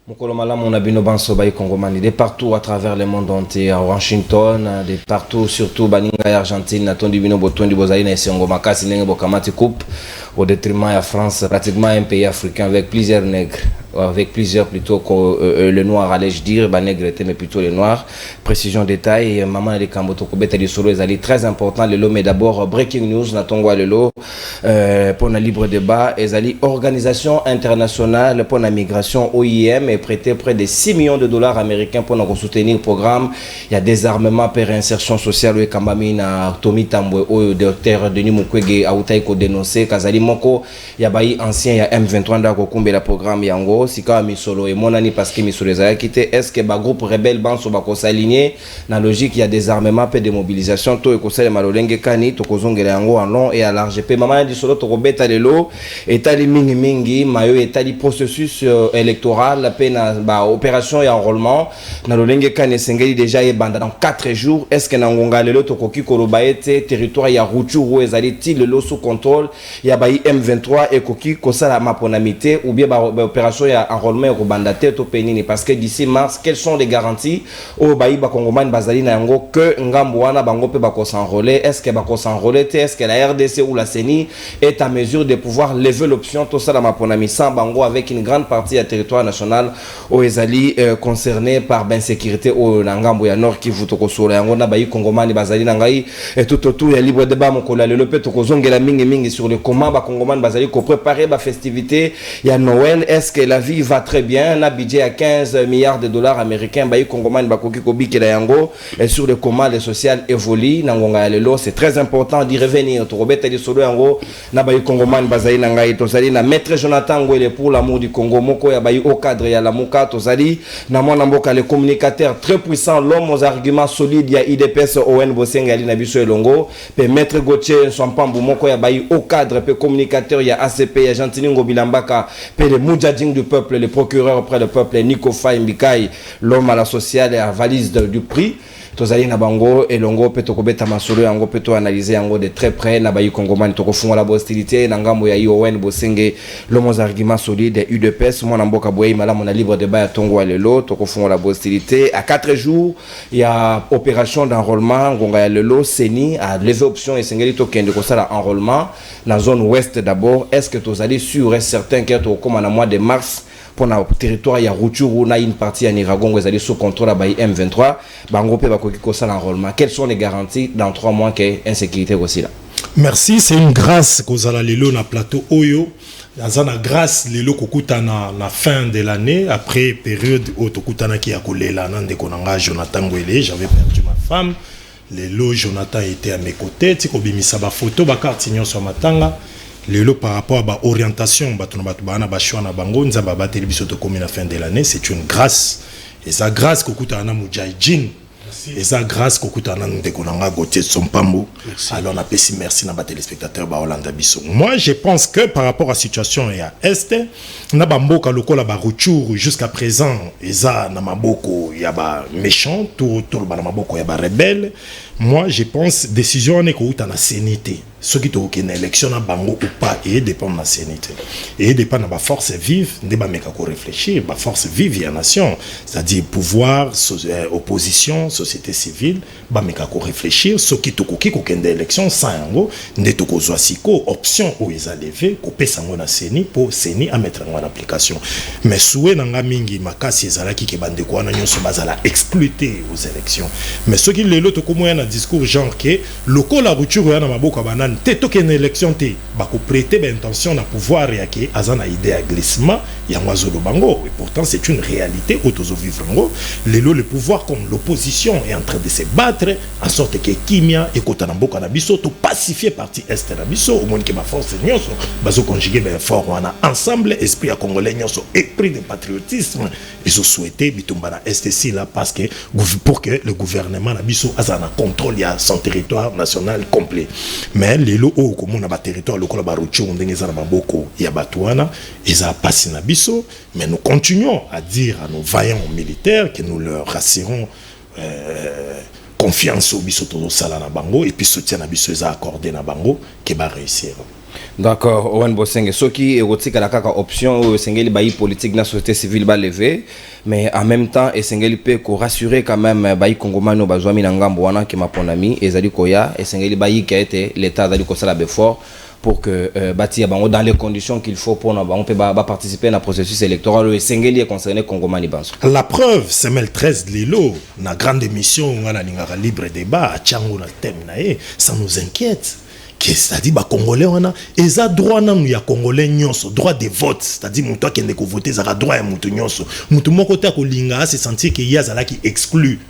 Mukolomala Monabino Bansobaï Congomani, de partout à travers le monde entier, à Washington, de partout, surtout Baninga Argentine, Natondi Bino Botondi Bozaïna et Siongomaka, Sinenge Bokamati Coupe, au détriment de la France, pratiquement un pays africain avec plusieurs nègres, avec plusieurs plutôt que le noir, allais-je dire, nègre était mais plutôt les noirs. Précision détail, Maman de Kamboto Kobeta de Solo, est très important, le lot, mais d'abord breaking news, Natongwa le lot, pour le libre débat, et organisation internationale pour la migration OIM et prêté près de 6 millions de dollars américains pour nous soutenir le programme. Il y a désarmement per insertion sociale, et Kambamina, Tomi Tambwe, au docteur Denis Mukwege, Aoutaïko dénoncé, Kazali Moko, il y a Bayi ancien, il y a M23 d'Akokumbe, le programme Yango, Sika Misolo et Monani parce que Misolo les a quitté. Est-ce que le groupe rebelle Banso Bako s'aligner? Dans la logique, il y a désarmement per démobilisation, tout et Kosele Malolenge Kani, Tokozongele Yango en long et à large. Pe Maman di Solo, Tokobeta Lelo, Etali Mingi Mingi, Mayo Etali processus électoral, na opération et enrôlement na lolenge kane sengeli déjà et banda dans 4 jours. Est-ce que na ngonga lelo tokoki kolobaete territoire ya Rutshuru ezali ti lelo sous contrôle ya bayi M23 et koki kosala maponamité ou bien opération ya enrôlement ko banda te to penini parce que d'ici mars quelles sont les garanties au bayi ba kongomani bazali na yango que ngambo wana bango pe ba ko s'enrôler? Est-ce que ba ko s'enrôler? Est-ce que la RDC ou la CENI est à mesure de pouvoir lever l'option to sala maponami sans bango avec une grande partie du territoire national aux ezali concernés par l'insécurité au Nangambo ya Nord qui vous tokosolo yango na bayi Kongomani bazali nangai et tout autour ya libre débat mokola le pe tokozongela mingi mingi sur le comment ba Kongomani bazali ko préparer ba festivité ya Noël. Est-ce que la vie va très bien? Na budget à 15 milliards de dollars américains bayi Kongomani bakoki ko bikela yango et sur le comment le social évolue nangonga ya lelo. C'est très important d'y revenir to robeta di solo yango na bayi Kongomani bazali nangai tozali na maître Jonathan Ngwele pour l'amour du Congo moko ya bayi au cadre ya la muka tozali na mwana mboka le communicateur très puissant, l'homme aux arguments solides ya IDPS ON Bosenga ali na biso elongo pe maître Gauthier Swampambu moko ya bayi au cadre pe communicateur ya ACP ya Gentini Ngobilambaka pe le Moudjading du peuple, le procureur auprès du peuple Nico Faye Mbikai, l'homme à la sociale et à valise du prix tozali na bango elongo pe tokobeta masolo yango pe to analyser yango de très près na bayi Kongomani tokofunga la hostilité na ngambo ya ION Bosenge l'homme aux arguments solides UDPS mwana mboka boye malamu na libre débat ya tongo lelo tokofunga la hostilité à 4 jours il y a opération d'enrôlement ngonga ya lelo CENI a levé option et sengeli to kende ko sala enrôlement na zone ouest d'abord. Est-ce que tozali sûr et certain que to comme en mois de mars pour le territoire ya Rutshuru na une partie en Iragongo ezali sous contrôle by M23 bango pe bakoki ko sala enrôlement? Quelles sont les garanties dans 3 mois que insécurité aussi là? Merci, c'est une grâce kozala lelo na plateau Oyo. Azana grâce lelo kokuta na fin de l'année après période où tokutana ki ya kolela nande konanga Jonathan Ngwele, j'avais perdu ma femme. Lelo Jonathan était à mes côtés, tiko bimisa ba photo ba carte nyonso matanga. Lelo par rapport à ba orientation batu na batu bana ba choix na bango nzamba ba télévision to comme la fin de l'année, c'est une grâce. Et ça grâce kokuta na mujahidin. Et ça grâce kokuta na ndekonanga Gauthier Swampambu. Alors on appelle merci na ba téléspectateurs ba Hollanda biso. Moi je pense que par rapport à la situation ya est na ba mboka lokola ba Rutshuru jusqu'à présent eza na maboko ya ba méchant tout ba na maboko ya ba rebelle. Moi je pense décision ne ko uta na sénité. Ce qui est une élection à bango ou pas et dépend de la sénité et dépend de la force vive de ba meka ko réfléchir ba force vive ya nation, c'est-à-dire pouvoir opposition société civile ba meka ko réfléchir ce qui tokoki ko kende élection sans yango nde tokozwa siko option où ils a levé ko pesa ngo na CENI pour CENI à mettre en application. Mais soué nanga mingi makasi ezalaki ke bande ko na nyonso bazala exploiter aux élections. Mais ce qui lelo tokomoya na discours genre que lokola Rutshuru ya na maboko bana te toke une élection te bako prêter l'intention na pouvoir ya ke azana idée à glissement ya ngwazolo bango et pourtant c'est une réalité autozo vivre ngo lelo le pouvoir comme l'opposition est en train de se battre en sorte que kimia et kota na mboka na biso to pacifier partie est na biso au moins que ma force nyonso bazo conjuguer ben fort wana ensemble esprit à congolais nyonso esprit de patriotisme et so souhaiter bitumba na est ici là parce que pour que le gouvernement na biso azana contrôle ya son territoire national complet. Mais lelo o komona ba territoire lokola ba Rutshuru ndenge za na maboko ya batuana eza pasi na biso, mais nous continuons à dire à nos vaillants militaires que nous leur rassurons confiance au biso to sala na bango et puis soutien na biso eza accordé na bango que ba réussir. D'accord, Owen Bosenge. Ce qui est aussi la option, Sengeli Bayi politique dans la société civile va lever, mais en même temps, et Sengeli peut rassurer quand même Bayi Kongomano Bazwami Nangambo wana qui m'a mon ami, et Zali Koya, et Sengeli Bayi qui a été l'État Zali Kosala Befort pour que Bati dans les conditions qu'il faut pour on peut participer à un processus électoral et Sengeli est concerné Kongomani Banso. La preuve, c'est le 13 Lilo, na grande émission, on a libre débat, à Tchango na thème ça nous inquiète. C'est-à-dire les Congolais ils ont droit na ya Congolais nyonso droit de vote, c'est-à-dire mon toi qui ne voter ça droit à mutu nyonso mutu moko ta ko linga se sentir que yazala qui exclut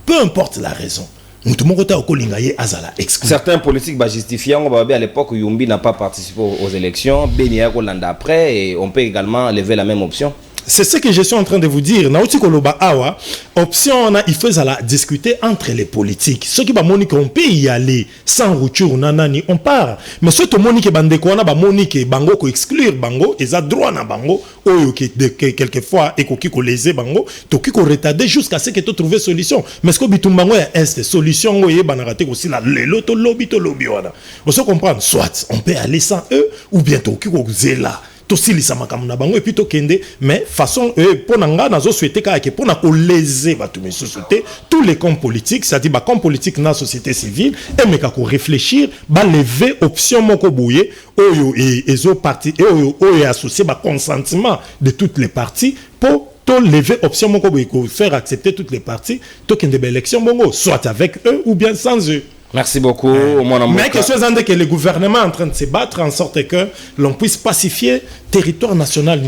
peu importe la raison mutu moko ta ko linga ye azala exclu. Certains politiques justifiant à l'époque où Yumbi n'a pas participé aux élections Benia Rolanda après et on peut également lever la même option. C'est ce que je suis en train de vous dire. Naouti Koloba Awa, option, il faut discuter entre les politiques. Ceux qui Monique, on peut y aller sans rupture, nanani, on part. Mais ceux qui Monique Bandeko, on a Monique Bango, ko exclure Bango, ils ont droit na Bango, ou quelquefois, et ko léser Bango, to ko retarder jusqu'à ce que tu trouves solution. Mais ce que Bitum Bango est solution, ou banarate aussi la leloto lobby to lobby. On se comprend, soit on peut aller sans eux, ou bientôt qui ko zela. Et puis mais façon pour nanga nazo souhaiter que pour na léser société tous les camps politiques c'est-à-dire ba camps politique dans la société civile et mais ko réfléchir ba lever option moko bouyer oyo et zo parti et oyo associé ba consentement de toutes les parties pour lever option moko bouyer faire accepter toutes les parties to kende ba élection bongo soit avec eux ou bien sans eux. Merci beaucoup. Mais que ce que le gouvernement est en train de se battre en sorte que l'on puisse pacifier le territoire national.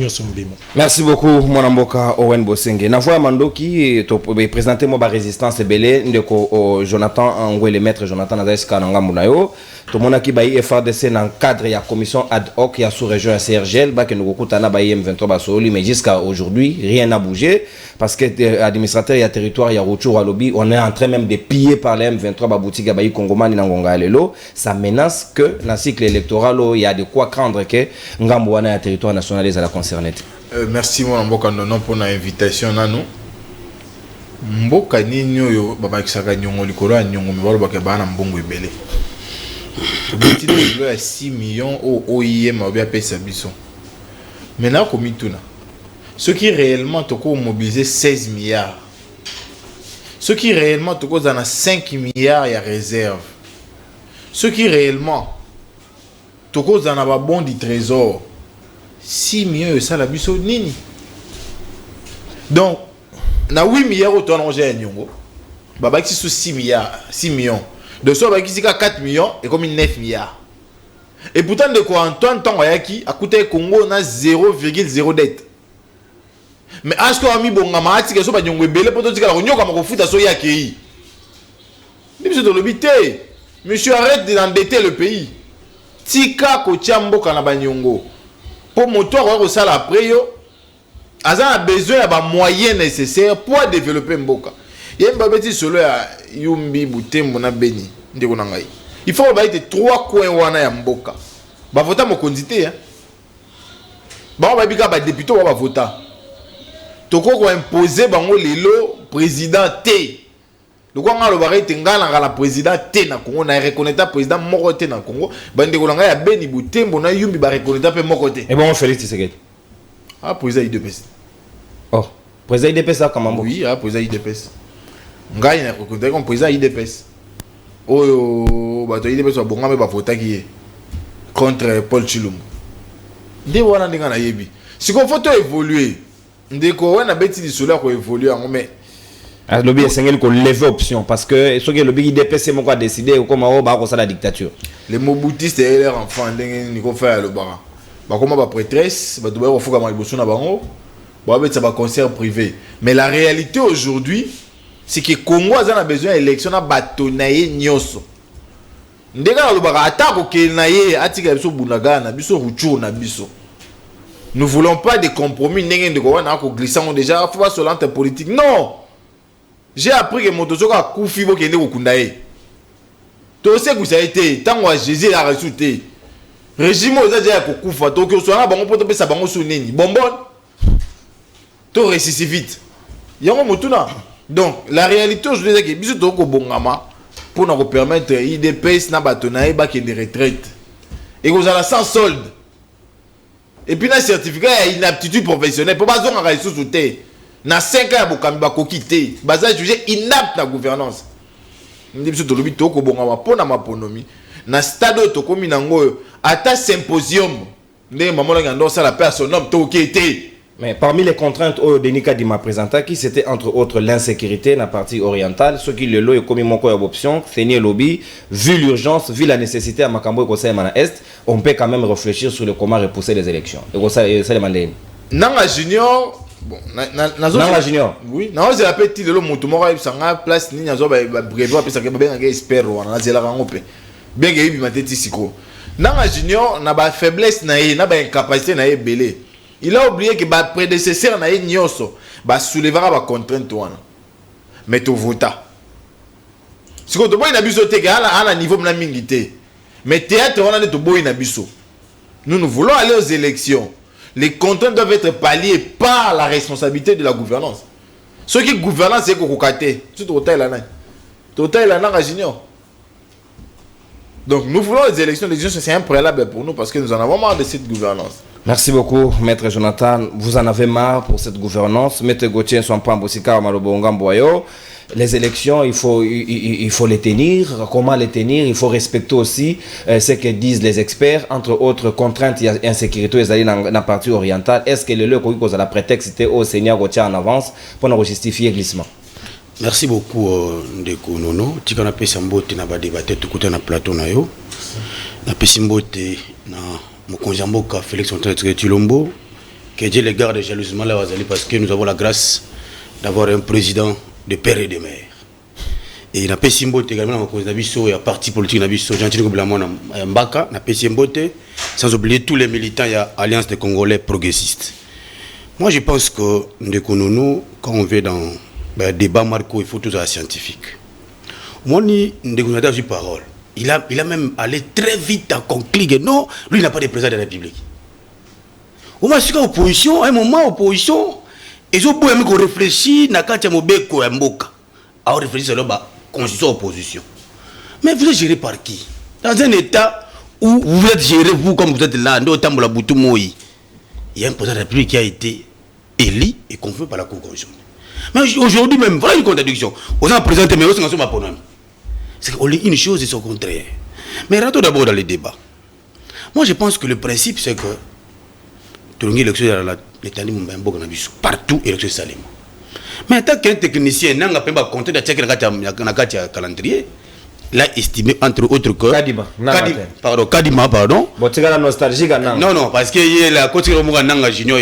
Merci beaucoup, Mwanamboka Owen Bosenge. Navoya Mandoki, présenter ma résistance belé, ndeko Jonathan Angwe, le maître Jonathan Nazaeska Nangamunayo. Tout le monde qui baille FRDC dans le cadre de la commission ad hoc qui a sous-région CRGL, que nous avons baillé M23 Basoli, mais jusqu'à aujourd'hui, rien n'a bougé. Parce que l'administrateur, il y a territoire, il y a retour à lobby, on est en train même de piller par les M23 Babouti Gabayi Kongomani Nangonga Lelo. Ça menace que dans le cycle électoral, il y a de quoi craindre que Ngambouana, un territoire national, les a concernés. Merci, mon Mboka Nono, pour l'invitation. Mboka Nino, Baba Kisaka Nyongo Likolo, Nyongo Mibalo Bakabana Mbongo Ebele. Il y a 6 millions au OIM à Pesa Bisson. Maintenant, comme tout, ceux qui réellement ont mobilisé 16 milliards, ceux qui réellement ont 5 milliards il y a réserve, ceux qui réellement ont un bon du trésor, 6 millions ça la Bisson nini. Donc, na 8 milliards au ton à Nyongo, Baba qui sous 6 milliards, 6 millions. De ce qui a 4 millions et comme 9 milliards. Et pourtant, de quoi Antoine Tangoyaki a coûté Congo na 0,0 dette. Mais est-ce qu'on a mis bon gamin qui est sur Banyongwe Bele pour te dire qu'on y a comme foot à soya qui. Monsieur de l'obité, monsieur arrête d'endetter le pays. Tika Kochambo Kanabanyongo. Pour moteur au sale après yo, Azan a besoin de moyens nécessaires pour développer Mboka. Il y a un petit solo à Yumbi Boutembo na Beni. Il faut avoir 3 coins wana ya Mboka. Ba voter mo kondité hein. Ba ba bika ba député ba voter. Toko ko imposer bango lelo président T. Donc on a le barré tengana la président T na Congo na reconnaître président moko T na Congo. Bande ko nga ya Beni Boutembo na Yumbi ba reconnaître pe moko T. Et bon Félix Tshisekedi. Ah président IDPS. Oh, président IDPS ça comment? Oui, ah président IDPS. Ngai na reconnaître comme président IDPS. Oh, bah, tu as bon voter qui contre Paul Chilombo. Dès qu'on a des gens yebi. Si qu'on faut évoluer, dès qu'on a bêti du solaire qu'on évolue, mais le lobby est single qu'on lève option parce que ce que le lobby IDPS c'est moi qui décidé comment on va ça la dictature. Les mobutistes et leurs enfants, ils vont faire le bar. Bah comment bah prêtresse, bah tu vas faire comme ils na bango. Bah ça va concert privé. Mais la réalité aujourd'hui c'est que Congo a besoin d'élection à batonaye nyoso. Ndeka lobaka atako ke naye atika biso bunagana biso ruchur na biso. Nous voulons pas de compromis ndenge ndeko wana ko glissant déjà faut pas se lancer politique. Non. J'ai appris que motozoka a kufi bo kende ko kundaye. To se ku ça a été tango a Jésus a ressuscité. Régime aux déjà ko kufa to ke so na bango poto pesa bango so nini. Bonbon. To ressuscite vite. Yango motuna. Donc, la réalité aujourd'hui, c'est que bisous toko bongama pour nous permettre IDPS na batonaye ba qui de retraite. Et vous avez sans solde. Et puis, un certificat d'inaptitude professionnelle. Pour pas dire qu'on a sous-souté. Dans 5 ans, vous avez quitté. Vous avez jugé inapte la gouvernance. Nous avons dit que vous avez pour la maponomie. Dans le stade où vous avez mis un symposium. Vous avez dit la personne qui était. Mais parmi les contraintes que Denis Kadi m'a présentées, qui c'était entre autres l'insécurité dans la partie orientale, ce qui le lot est commis mon option, tenir lobby, vu l'urgence, vu la nécessité à Makambo et Conseil Mana Est, on peut quand même réfléchir sur le comment repousser les élections. Et ça, c'est le mandat. Dans la junior, bon, dans la junior. Oui, non, c'est la petite de l'homme, tout le monde a place, ni dans le brevet, puis ça bien un expert, on a la rangopé. Bien que il m'a dit ici. Dans la junior, on a une faiblesse, on a une incapacité, on a une belé. Il a oublié que le prédécesseur n'a pas soulevera la contrainte. Mais tu votes. Si tu as un biso, tu as un niveau de mingité. Mais théâtre, on a un biso. Nous voulons aller aux élections. Les contraintes doivent être palliées par la responsabilité de la gouvernance. Ce qui gouvernance, c'est que vous avez tu es là. Tu es là, junior. Donc nous voulons les élections. Les élections, c'est un préalable pour nous parce que nous en avons marre de cette gouvernance. Merci beaucoup, Maître Jonathan. Vous en avez marre pour cette gouvernance. Maître Gauthier Sompambosika Malobonga Mboyo. Les élections, il faut les tenir. Comment les tenir? Il faut respecter aussi ce que disent les experts. Entre autres contraintes et insécurité dans la partie orientale. Est-ce que le lieu qu'on a la prétexte au Seigneur Gauthier en avance pour justifier le glissement? Merci beaucoup, Ndeko Nono. Tu as pu s'emboter dans le débat, tu as pu plateau na yo. Na pu s'emboter na mon conjamboka Félix Antoine Tulombo. Que Dieu les garde jalousement là parce que nous avons la grâce d'avoir un président de père et de mère. Et na pu s'emboter également dans mon conjamboka et à parti politique na biso Jean-Thierry Blamona Mbaka. Na pu s'emboter sans oublier tous les militants de l'Alliance des Congolais progressistes. Moi je pense que Ndeko Nono, quand on va dans débat Marco, il faut tout ça scientifique. Moi, Ndeko a eu parole. Il a même allé très vite à conclure. Non, lui il n'a pas de président de la République. Au moins, c'est opposition, à un moment, opposition, ils ont beau réfléchir, n'a qu'à Mobeko et Mboka. À réfléchir sur la constitution opposition. Mais vous êtes géré par qui? Dans un état où vous êtes géré, vous, comme vous êtes là, il y a un président de la République qui a été élu et confié par la Cour constitutionnelle. Mais aujourd'hui même, voilà une contradiction. On a présenté, mais aussi on a pas. C'est qu'on lit une chose et son contraire. Mais rentrons d'abord dans les débats. Moi, je pense que le principe, c'est que tout le monde élection l'État partout élection Salem. Mais en tant qu'un technicien, n'a pas compté de checker le calendrier. Il a estimé entre autres que Kadima, pardon. La nostalgie. Non, parce que il a côté le junior,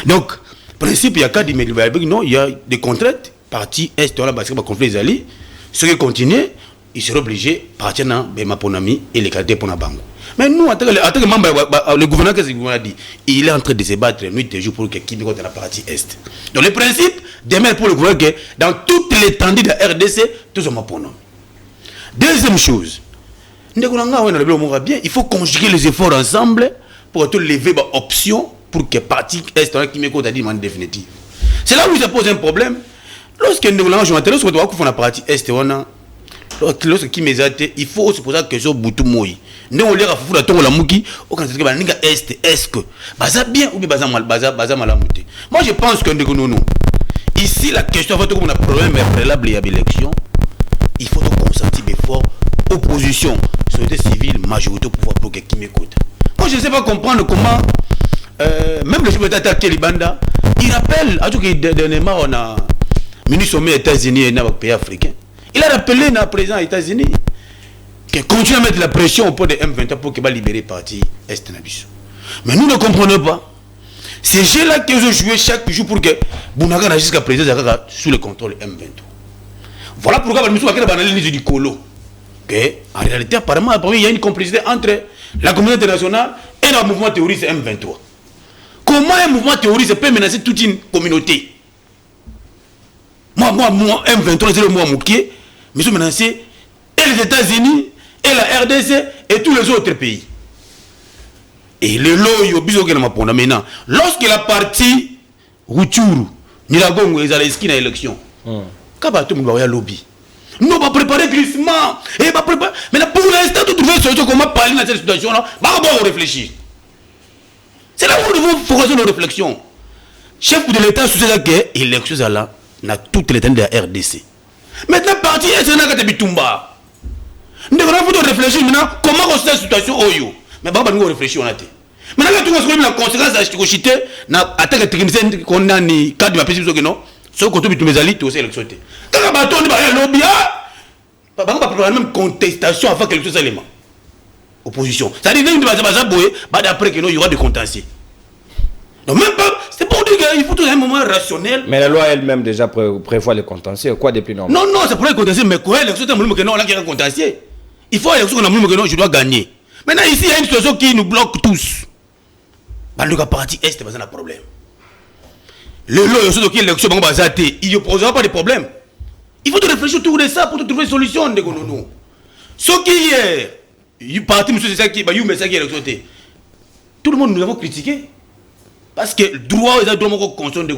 donc principe, il y a cas non, il y a des contraintes. Parti Est, on a basé par conflit les alliés. Ceux qui continuent, ils seront obligés de partir dans Maponami et les qualités pour la banque. Mais nous, en tant que membre, le gouverneur, qu'est-ce qu'il a dit? Il est en train de se battre nuit et jour pour que Kimi contre la partie Est. Donc le principe, demain pour le gouverneur, que dans toute l'étendue de la RDC, tout ça Maponami. Deuxième chose, il faut conjuguer les efforts ensemble pour tout lever option pour que partie Est qui me a dit en définitive. C'est là où ça pose un problème. Lorsque nous avons la partie Est, lorsque qui me a dit, il faut se poser la question Boutou Moui. Nous on leur a foutu la tour la mouki, au cas où est-ce que baza bien ou baza mal malamuté. Moi je pense que nous ici la question fait qu'on a problème préalable à l'élection, il faut consentir d'efforts opposition, société civile, majorité au pouvoir pour que qui m'écoute. Moi je ne sais pas comprendre comment même le chef d'État Libanda, il rappelle, à tout cas, dernièrement, on a ministre sommet des États-Unis et dans pays africains. Il a rappelé le président des États-Unis qu'il continue à mettre la pression au port de M23 pour qu'il va libérer parti Est Nabiso. Mais nous ne comprenons pas. Ces gens-là qui ont joué chaque jour pour que Bounaga n'a jusqu'à présent sous le contrôle M23. Voilà pourquoi nous sommes à l'analyse du Colo. En réalité, apparemment, il y a une complicité entre la communauté internationale et le mouvement terroriste M23. Comment un mouvement terroriste peut menacer toute une communauté? Moi, M23, c'est le mouvement Mouké, mais ils sont menacés et les États-Unis, et la RDC, et tous les autres pays. Et le loyo, maintenant, lorsque la partie Routourou, Niragongo et Zaleski dans l'élection, Kabatou, il y a lobby. Nous on va préparer glissement. Et va préparer. Mais là, pour l'instant, tu trouves une solution comment parler dans cette situation-là. On réfléchir. C'est là où nous devons focuser nos réflexions. Chef de l'État, sous cette guerre, l'élection là, on a toutes les de la RDC. Maintenant, parti est un agate bitumba. Nous devons réfléchir maintenant comment on se cette situation. Mais nous réfléchir, on a été. Maintenant, tout le monde a la conséquence de la chité, na attaque technicien qu'on a ni cadre de la PCB que non, ce qu'on trouve mes alliés aussi élection. Quand on bâton de barrière lobby, on va préparer même contestation avant quelque chose d'élément. Opposition. Ça dit que d'après que nous il y aura des contentieux. Donc même pas, c'est pour dire qu'il faut tout un moment rationnel. Mais la loi elle-même déjà prévoit les contentieux. Quoi de plus normal? Non, non, c'est pour les contentieux, mais quoi, l'élection c'est que non, là qui est contentieux. Il faut l'élection qu'on a que non, je dois gagner. Maintenant ici il y a une situation qui nous bloque tous. Le parti Est, c'est un problème. Le lot, qui est l'élection, il n'y opposera pas de problème. Il faut réfléchir autour de ça pour trouver une solution. Ce qui est, il parti, monsieur, c'est ça qui est l'élection. Tout le monde nous avons critiqué. Parce que le droit, ils doivent consommer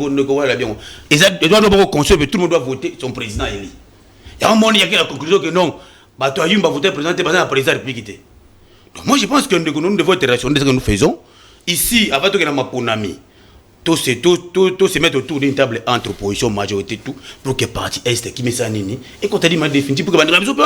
ils doivent consommer, tout le monde doit voter son président élu. Il y a un moment, il y a la conclusion que non, toi, il va voter le président, le président de la République. Donc moi, je pense que nous devons être rationnels de ce que nous faisons. Ici, avant que ma ponami, tout se mettre autour d'une table entre opposition, majorité, tout, pour que le parti Est qui met ça nini, et quand tu dit ma définitive, pour que la révision peut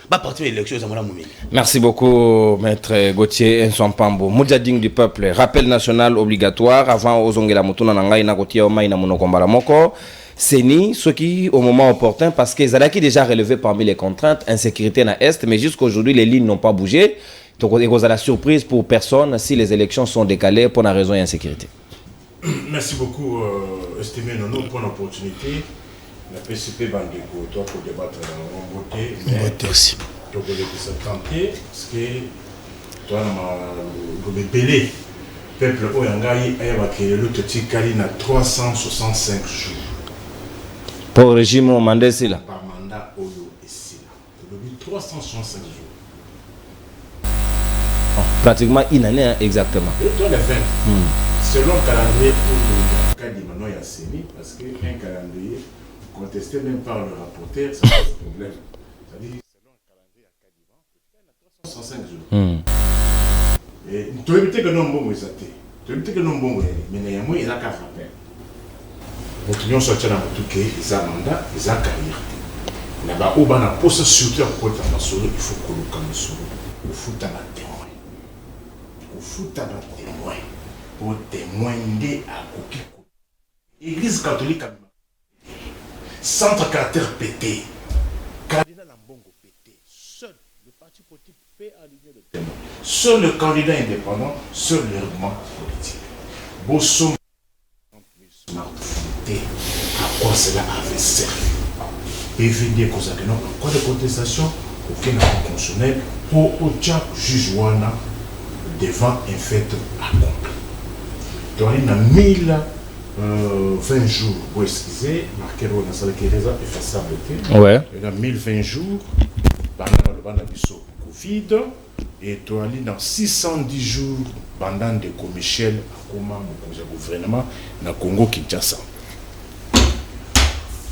partir de l'élection, ça m'a moumi. Merci beaucoup, maître Gauthier Nsompambo. Moudjading du peuple, rappel national obligatoire avant Ozongela Mutuna Nangai Nagotia Omaïna Monokombala Moko. CENI, ce qui, au moment opportun, parce que Zadaki déjà relevé parmi les contraintes, insécurité na Est, mais jusqu'aujourd'hui, les lignes n'ont pas bougé. Donc, il y a la surprise pour personne si les élections sont décalées pour la raison d'insécurité. Merci beaucoup, estimé Nono, pour l'opportunité. La PCP Bandeko, toi, pour débattre dans la beauté. Beauté aussi. Donc, on est tenté, parce que toi, le bébé, peuple Oyangaï, a évacué le petit Kali na 365 jours. Pour le régime mandé, c'est là. Par mandat Oyo et Sila. Depuis 365 jours. Pratiquement une année, hein, exactement. Et toi, les fins, selon le calendrier pour le cas d'Imano Yasseni, parce qu'un calendrier contesté même par le rapporteur, ça pose problème. C'est-à-dire, selon le calendrier à Kadivan, il y a 365 jours. Et tu as évité que non bon, tu as évité que non bon, mais il y a moins, il y a qu'à frapper. Donc, nous sommes sortis dans le tout cas, ils ont mandat, ils ont carrière. Là-bas, où on a posé surtout à côté de la souris, il faut qu'on le souris. Il faut que témoin. Il faut que témoin. Pour témoigner à Kokiko. Église catholique, centre caractère pété. Cardinal Ambongo pété. Seul le parti politique fait aligner le témoin. Seul le candidat indépendant, seul le règlement politique. Bosso à quoi cela avait servi. Éviter que ça que non, en cas de contestation, aucun accord constitutionnel pour aucun juge devant un fait accompli. Donc il y a 1020 jours pour excuser, marqué dans la salle qui est effaçable. Ouais. Il y a 1020 jours pendant le Covid et tu as dans 610 jours pendant de Michel Akoma, le gouvernement dans le Congo Kinshasa.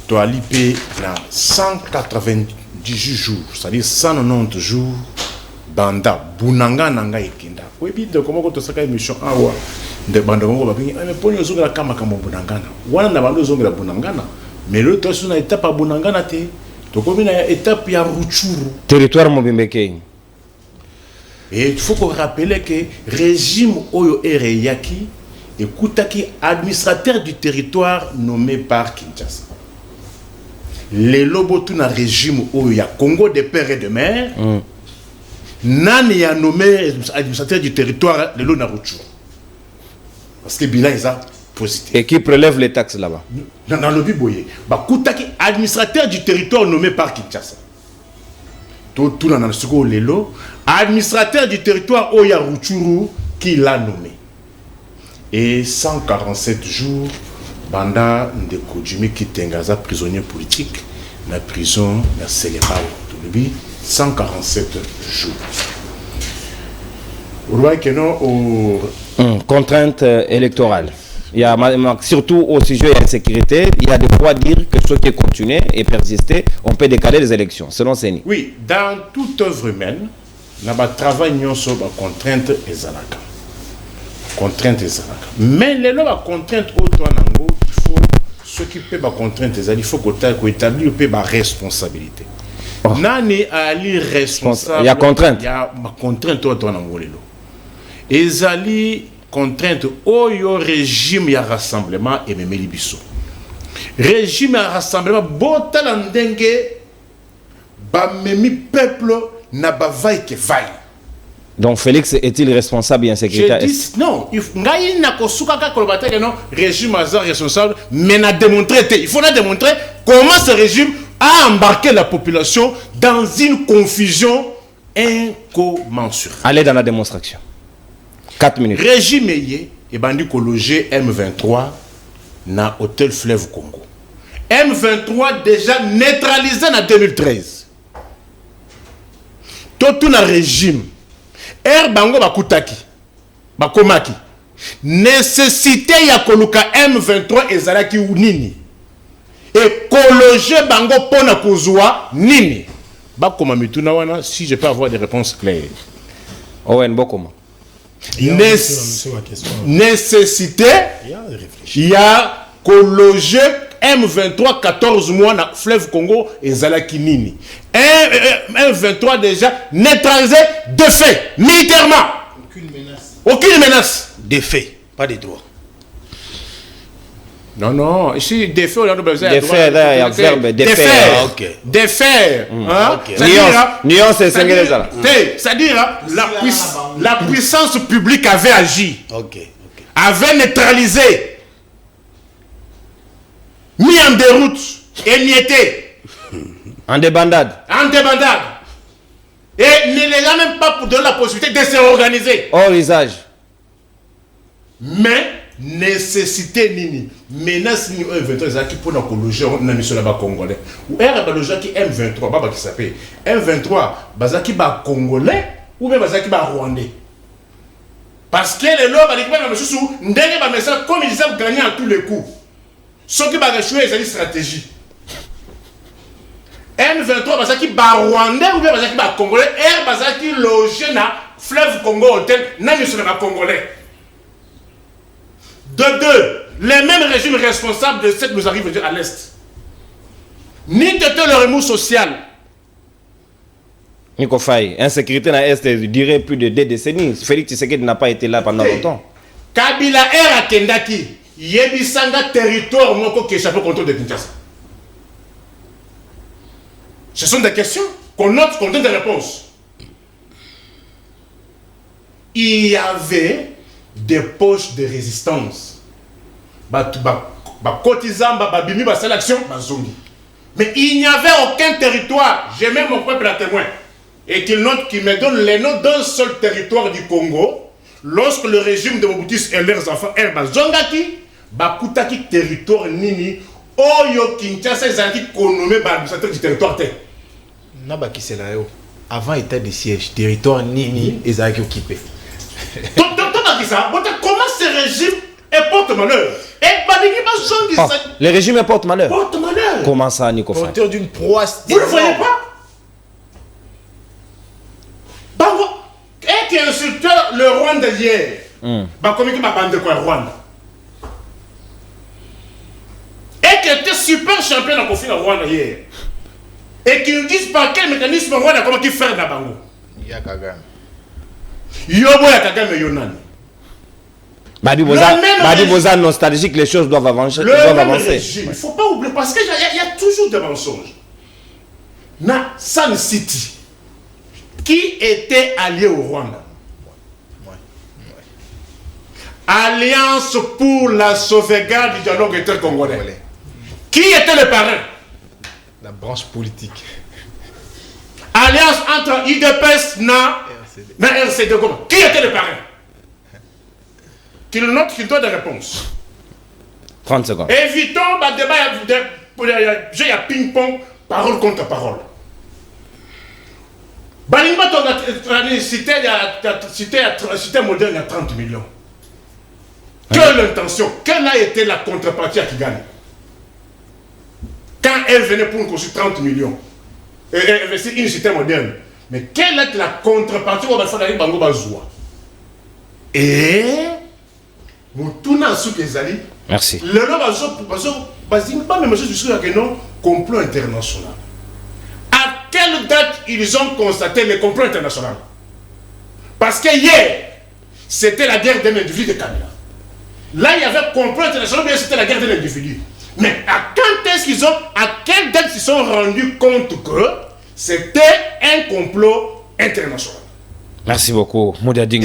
Tu as l'IP dans 198 jours, c'est-à-dire 190 jours. Banda bunanga nanga ikinda webi de comment to saka émission awa de banda ngo babingi mais pour nous zonga kama kama bunangana wana na bando zonga bunangana mais le to suna étape à bunangana te to komi na étape ya Ruchuru territoire Mobimbeke. Et il faut qu'on rappelle que régime Oyo Ereyaki et Koutaki administrateur du territoire nommé par Kinshasa. Les lobotu na régime Oyo ya Congo de père et de mère. Nani a nommé administrateur du territoire de l'Onaruchu. Parce que bilan est positif. Et qui prélève les taxes là-bas. Dans le Biboye. Koutaki, administrateur du territoire nommé par Kinshasa. Tout dans le second Lelo. Administrateur du territoire Oya Ruchuru qui l'a nommé. Et 147 jours, Banda Ndeko qui Tengaza, prisonnier politique, la prison de Sélémao. 147 jours. Vous voyez que non, contrainte électorale. Il y a, surtout au sujet de l'insécurité, il y a de quoi dire que ceux qui continuent et persister, on peut décaler les élections, selon Séni. Oui, dans toute œuvre humaine, il y a un travail sur la contrainte et zalaka. Contrainte et zalaka. Mais les lois contraintes autant il faut s'occuper de la contrainte et il faut établir la responsabilité. Nani ali responsable. Il y a contrainte. Il y a ma contrainte autant et zali contrainte au régime ya rassemblement et même libiso. Régime ya rassemblement botalandenge ba memi peuple na ba vai que vai. Donc Félix est-il responsable de l'insécurité? Je dis non, il faut na kosuka ka kolobata que non régime azar responsable mais na démontrer il faut na démontrer comment ce régime a embarqué la population dans une confusion incommensurable. Allez dans la démonstration. 4 minutes. Régime et bandi ko loger M23 na hôtel Fleuve Congo. M23 déjà neutralisé en 2013. Tout na régime. Bango bakutaki. Bakomaki. Nécessité ya koluka M23 ezalaki nini. Et kologer bango pona kozwa nini. Bakoma mituna wana si je peux avoir des réponses claires. Owen Bokoma. Nécessité, il y a loger M23 14 mois dans Fleuve Congo et Zalaki Nini. M23 déjà neutralisé de fait, militairement. Aucune menace. Aucune menace. Des faits, pas des droits. Non, non, ici, des faits, on a besoin de faits, il y a verbe, des faits. Ah, ok. Des faits. Nuance, c'est c'est-à-dire, la puissance publique avait agi. Ok. Avait neutralisé. Mis en déroute. Émietté. En débandade. En débandade. Et ne les a même pas pour donner la possibilité de se réorganiser. Hors usage. Mais nécessité nini menace ni M23 qui pour nous loger na mission là-bas congolais ou era ba loger qui M23 baba qui s'appelle M23 bazaki ba congolais ou bien bazaki ba rwandais parce que les lois ba l'équipe na monsieur sous ndenge ba message comme ils ont gagné à tous les coups ce qui va échouer c'est une stratégie M23 bazaki ba rwandais ou bien bazaki ba congolais er bazaki loger na Fleuve Congo hôtel na mission là-bas congolais. De deux, les mêmes régimes responsables de ce qui nous arrive à l'Est. Ni de le remous social. Nico Faye, insécurité dans l'Est dirait plus de 2 décennies. Félix Tshisekedi n'a pas été là pendant longtemps. Kabila era Kendaki, Yebisanga territoire moko qui échappe au contrôle de Kinshasa. Ce sont des questions qu'on note, qu'on donne des réponses. Il y avait des poches de résistance. Cotisant, bimi, sélection, mais il n'y avait aucun territoire. J'ai même mon peuple à témoin. Et qu'il note qu'il me donne les noms d'un seul territoire du Congo. Lorsque le régime de Mobutus et leurs enfants, Zongaki, Bakutaki territoire Nini, Oyo Kinshasa, Zaki, Konome, du territoire. Nabaki c'est là. Avant état de siège, territoire Nini, et Zaki occupé. Comment ce régime est porte-malheur? Le régime est porte-malheur. Porte-malheur. Comment ça, Nico Faye? Porteur d'une proie. Vous ne le voyez pas? Bango, et qui insultait le Rwanda hier. Comme il m'a bandé quoi, Rwanda. Et qui était super champion dans le conflit de Rwanda hier. Et qui nous disent par quel mécanisme Rwanda comment il fait dans Bango. Yakagame. Yobo Yakagame Yonani. Badi Boza nostalgique, les choses doivent avancer. Il ne faut pas oublier, parce qu'il y a toujours des mensonges. Na San City, qui était allié au Rwanda? Alliance pour la sauvegarde du dialogue intercongolais. Qui était le parrain? La branche politique. Alliance entre IDPS et RCD. Qui était le parrain? Qu'il note qu'il doit des réponses. 30 secondes. Évitons le débat, il y a ping-pong, parole contre parole. Balinga, cité moderne, il y a 30 millions. Que l'intention, quelle a été la contrepartie à Kigali? Quand elle venait pour construire 30 millions et investir une cité moderne, mais quelle est la contrepartie où on va faire la Bango Bazoua? Et Moutuna Soukezali. Merci. Le nom pas même chose jusqu'à que non complot international. À quelle date ils ont constaté le complot international? Parce que hier, c'était la guerre d'un individu de Kabila. Là, il y avait complot international, mais c'était la guerre d'un individu. Mais à quelle date ils se sont rendus compte que c'était un complot international? Merci beaucoup, Moudiading.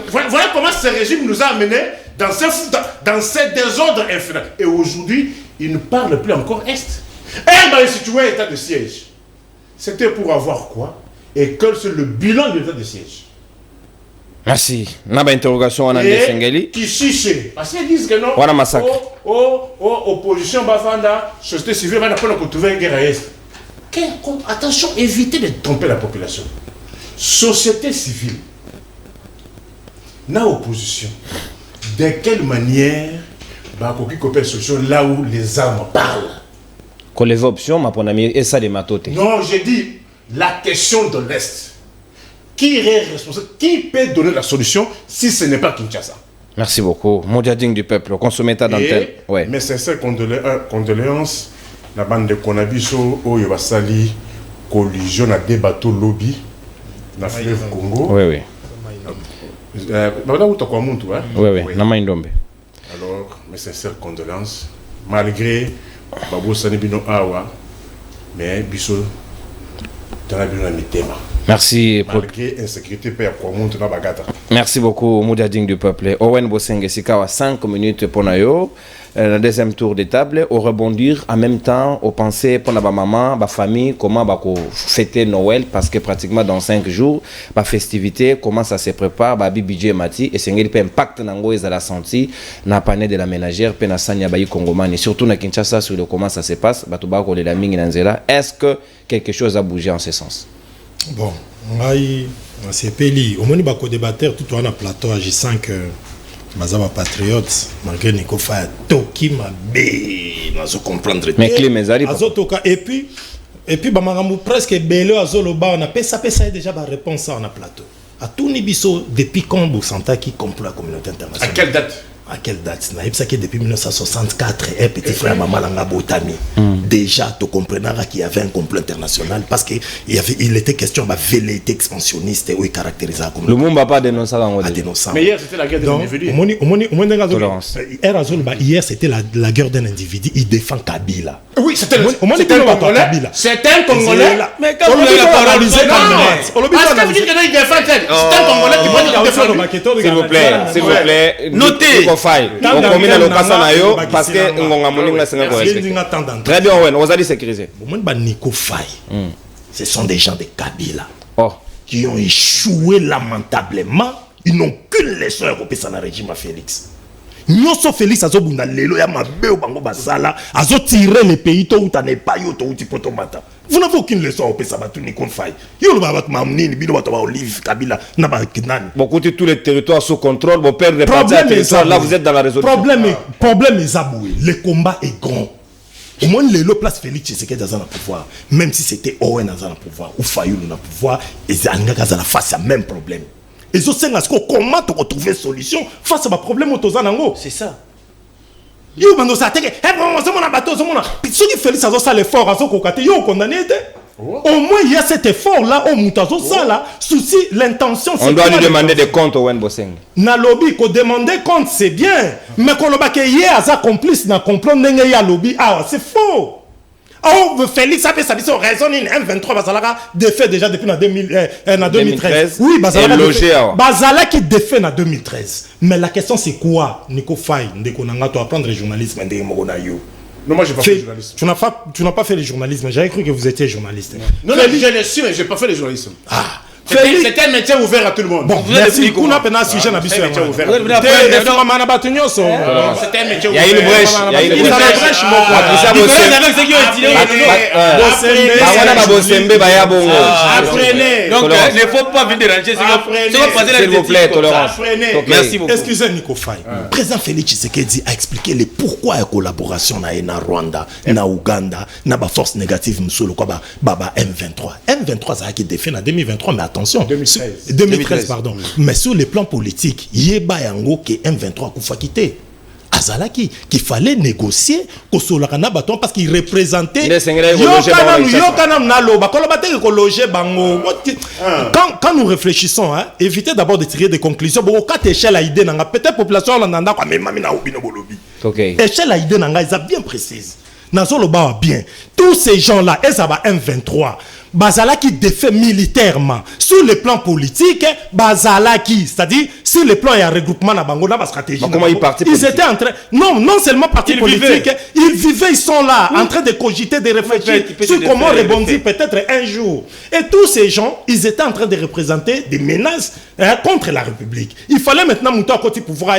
Voilà comment ce régime nous a amenés dans ce désordre infernal. Et aujourd'hui, il ne parle plus encore Est. Elle va situer un état de siège. C'était pour avoir quoi? Et quel c'est le bilan de l'état de siège? Merci. Naba interrogation on a des Sengeli. Qui chiche. Parce qu'ils disent que non. Voilà massacre. Opposition Bafanda, société civile, va pas trouver une guerre à Est. Attention, évitez de tromper la population. Société civile, na opposition, de quelle manière va copier solution là où les armes parlent? Qu'on les options, ma mon ami, et ça des matotes. Non, j'ai dit la question de l'Est. Qui est responsable? Qui peut donner la solution si ce n'est pas Kinshasa? Merci beaucoup. Moudiading du peuple, consommateur d'antenne. Ouais. Mais sincères condoléances, la bande de Konabiso, où il va salir collision à des bateaux lobby. Dans le fleuve Congo. Oui, oui. Oui, oui. Namaindombe. Alors, mes sincères condoléances, malgré Babou Sanibino Awa, mais Bisso, dans la Mitema. Merci. Malgré insécurité, Merci beaucoup, Moudiading du peuple. Owen Bosenge Sikawa, 5 minutes pour Nayo. Le deuxième tour de table, au rebondir en même temps, au penser pour la maman, la famille, comment fêter Noël, parce que pratiquement dans 5 jours, la festivité, comment ça se prépare, Bidje Mati, et c'est un impact nango et la santé, na pané de la ménagère, pena sanya bayi Congomani, surtout na Kinshasa sur le comment ça se passe, batubako de la mingi nanzela. Est-ce que quelque chose a bougé en ce sens? Bon, c'est peli. Au moins, il débattre tout en plateau, agissant que Mazaba patriote, malgré Nico Faya, Toki Mabé, nous comprendre. Mais clé mes alliés. Et puis, Bamaramou presque belé à Zoloba, on a ça déjà la réponse en plateau. À tout Nibiso, depuis quand vous sentez qui complot la communauté internationale? À quelle date? À quelle date? Depuis 1964, un petit frère Maman Langa Botami. Déjà, tu comprendras qu'il y avait un complot international parce qu'il était question de velléité expansionniste où il caractérisait comme le monde ne va pas dénoncer dans mais hier, c'était la guerre d'un individu. Hier, c'était la guerre d'un individu. Il défend Kabila. Oui, c'était un Congolais. C'était un Congolais. Mais quand on l'a paralysé, est-ce que vous dites qu'il défend tel? C'est un Congolais qui va défendre. S'il vous plaît, notez. Parce que très bien, on a dit sécuriser. Ce sont des gens de Kabila qui ont échoué lamentablement. Ils n'ont qu'une leçon européenne dans le régime à Félix. Nyonso Félix azobunda lelo ya mabe bango basala azotirer les pays to uta ne pas yo to uti potomata. Vous n'avez aucune leçon au Pesabatu ni Konfai. Yo le babat mamnini bino bato ba Olive Kabila na ba kinani. Beaucoup de tous les territoires sous contrôle, vos pères de territoire là vous êtes dans la résolution. Problème est aboué. Le combat est grand. Au moins le place Félix Tshisekedi dans le pouvoir, même si c'était Owen dans le pouvoir ou Fayulu dans le pouvoir, et Zanga dans la face à même problème. Et ce c'est comment tu retrouver une solution face à un problème au c'est ça. Yo bando sa teke, on bateau, ceux qui Félix a ça l'effort, yo condamné. Au moins il y a cet effort là au Moutazo ça là, souci l'intention. On doit lui demander des comptes au Wen Boseng. Na lobby ko demander compte c'est bien, mais qu'on le baké hier a complice na comprendre n'engue ya lobby c'est faux. Oh, Félix a fait sa mission raison in M23 Bazalaka défait déjà depuis 2013. Oui, Bazalaka qui défait en 2013. Mais la question c'est quoi? Nico Faye, Ndeko Nanga, tu apprendre le journalisme Ndeko Mogonayo. Non, moi j'ai pas fait le journalisme. Tu n'as pas fait le journalisme. J'avais cru que vous étiez journaliste. Non, je l'ai su, mais j'ai pas fait le journalisme. C'était un métier ouvert à tout le monde. Bon, merci. Kuna pena sujet na biso. C'était un métier ouvert. C'était un métier ouvert. Il y a une brèche. Il y a une brèche. Donc, il ne faut pas venir déranger. S'il vous plaît, tolérance. Merci beaucoup. Excusez Nico Faye. Le président Félix Tshisekedi a expliqué le pourquoi la collaboration na Rwanda, na Ouganda, na ba force négative msolo kwa ba M23. M23 ça a été défait en 2023 mais attention 2013 pardon. Mais sur le plan politique, yeba yango que M23 kufa quitter. Azalaki qu'il fallait négocier kosolakana baton parce qu'il représentait quand nous réfléchissons évitez d'abord de tirer des conclusions bon quatre échelles à idée nanga peut-être population là quoi mais mamina obino bolobi échelle à idée nanga ils a bien précise nazolo ba bien tous ces gens là et ça va M23 Bazalaki défait militairement sur le plan politique Bazalaki c'est-à-dire sur le plan il y a regroupement na bango na ba stratégie ils étaient en train non seulement parti politique ils vivaient ils sont là en train de cogiter de réfléchir sur comment rebondir peut-être un jour et tous ces gens ils étaient en train de représenter des menaces contre la République il fallait maintenant monter à côté pouvoir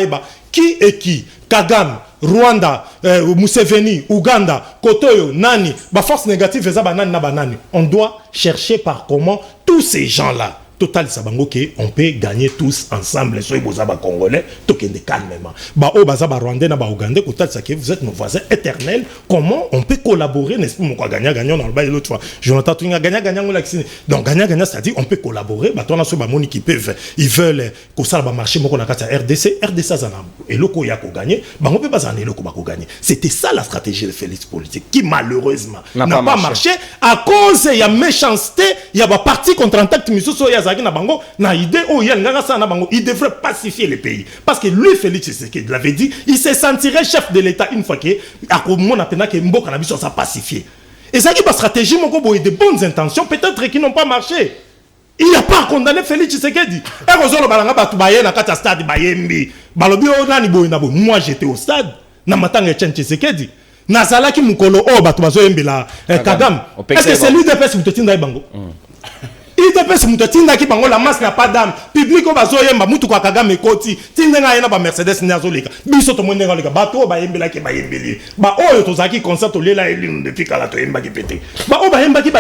qui est qui Kagame Rwanda, Museveni, Ouganda, Kotoyo, Nani, ba force négative, nani na banani. On doit chercher par comment tous ces gens-là, total sabango que on peut gagner tous ensemble. Soyez bozaba congolais, tokende calmement. Ba o bazaba rwandais na ba ougandais, total ça que vous êtes nos voisins éternels. Comment on peut collaborer, n'est-ce pas? Mon gagnant dans le bail l'autre fois. Jonathan Twinga gagnant on l'accès. Donc gagnant c'est-à-dire on peut collaborer. Ba toi na so ba moni qui peuvent, ils veulent que ça va marcher. Mon kata RDC ça et loko ya ko gagner. Ba on peut pas en loko ba ko gagner. C'était ça la stratégie de Félix politique qui malheureusement n'a pas marché à cause il y a méchanceté, il y a ba parti contre-attaque misuso ya na bango na idée oh il devrait pacifier le pays parce que lui Félix Tshisekedi l'avait dit il se sentirait chef de l'État une fois que à mon appena que mboka na biso ça pacifier et ça qui ba stratégie moko boye de bonnes intentions peut-être qui n'ont pas marché il n'a pas condamné Félix Tshisekedi et kozolo balanga batu baye na kata stade bayembi balobi o nani boye na boye moi j'étais au stade na matanga Tshisekedi nazalaki mukolo o batu bazoyembela Kagame est-ce que c'est lui de pèse mutotinda bango il te pèse mutotinda ki bango la masse n'a pas d'âme public o bazoyemba mutu kwa Kagame koti tindenga yena ba Mercedes nazolika biso to mondenga lika bato bayembela ki bayembeli ba oyo tozaki concert olela elinu de fika la to yemba ki pété ba o bayemba ki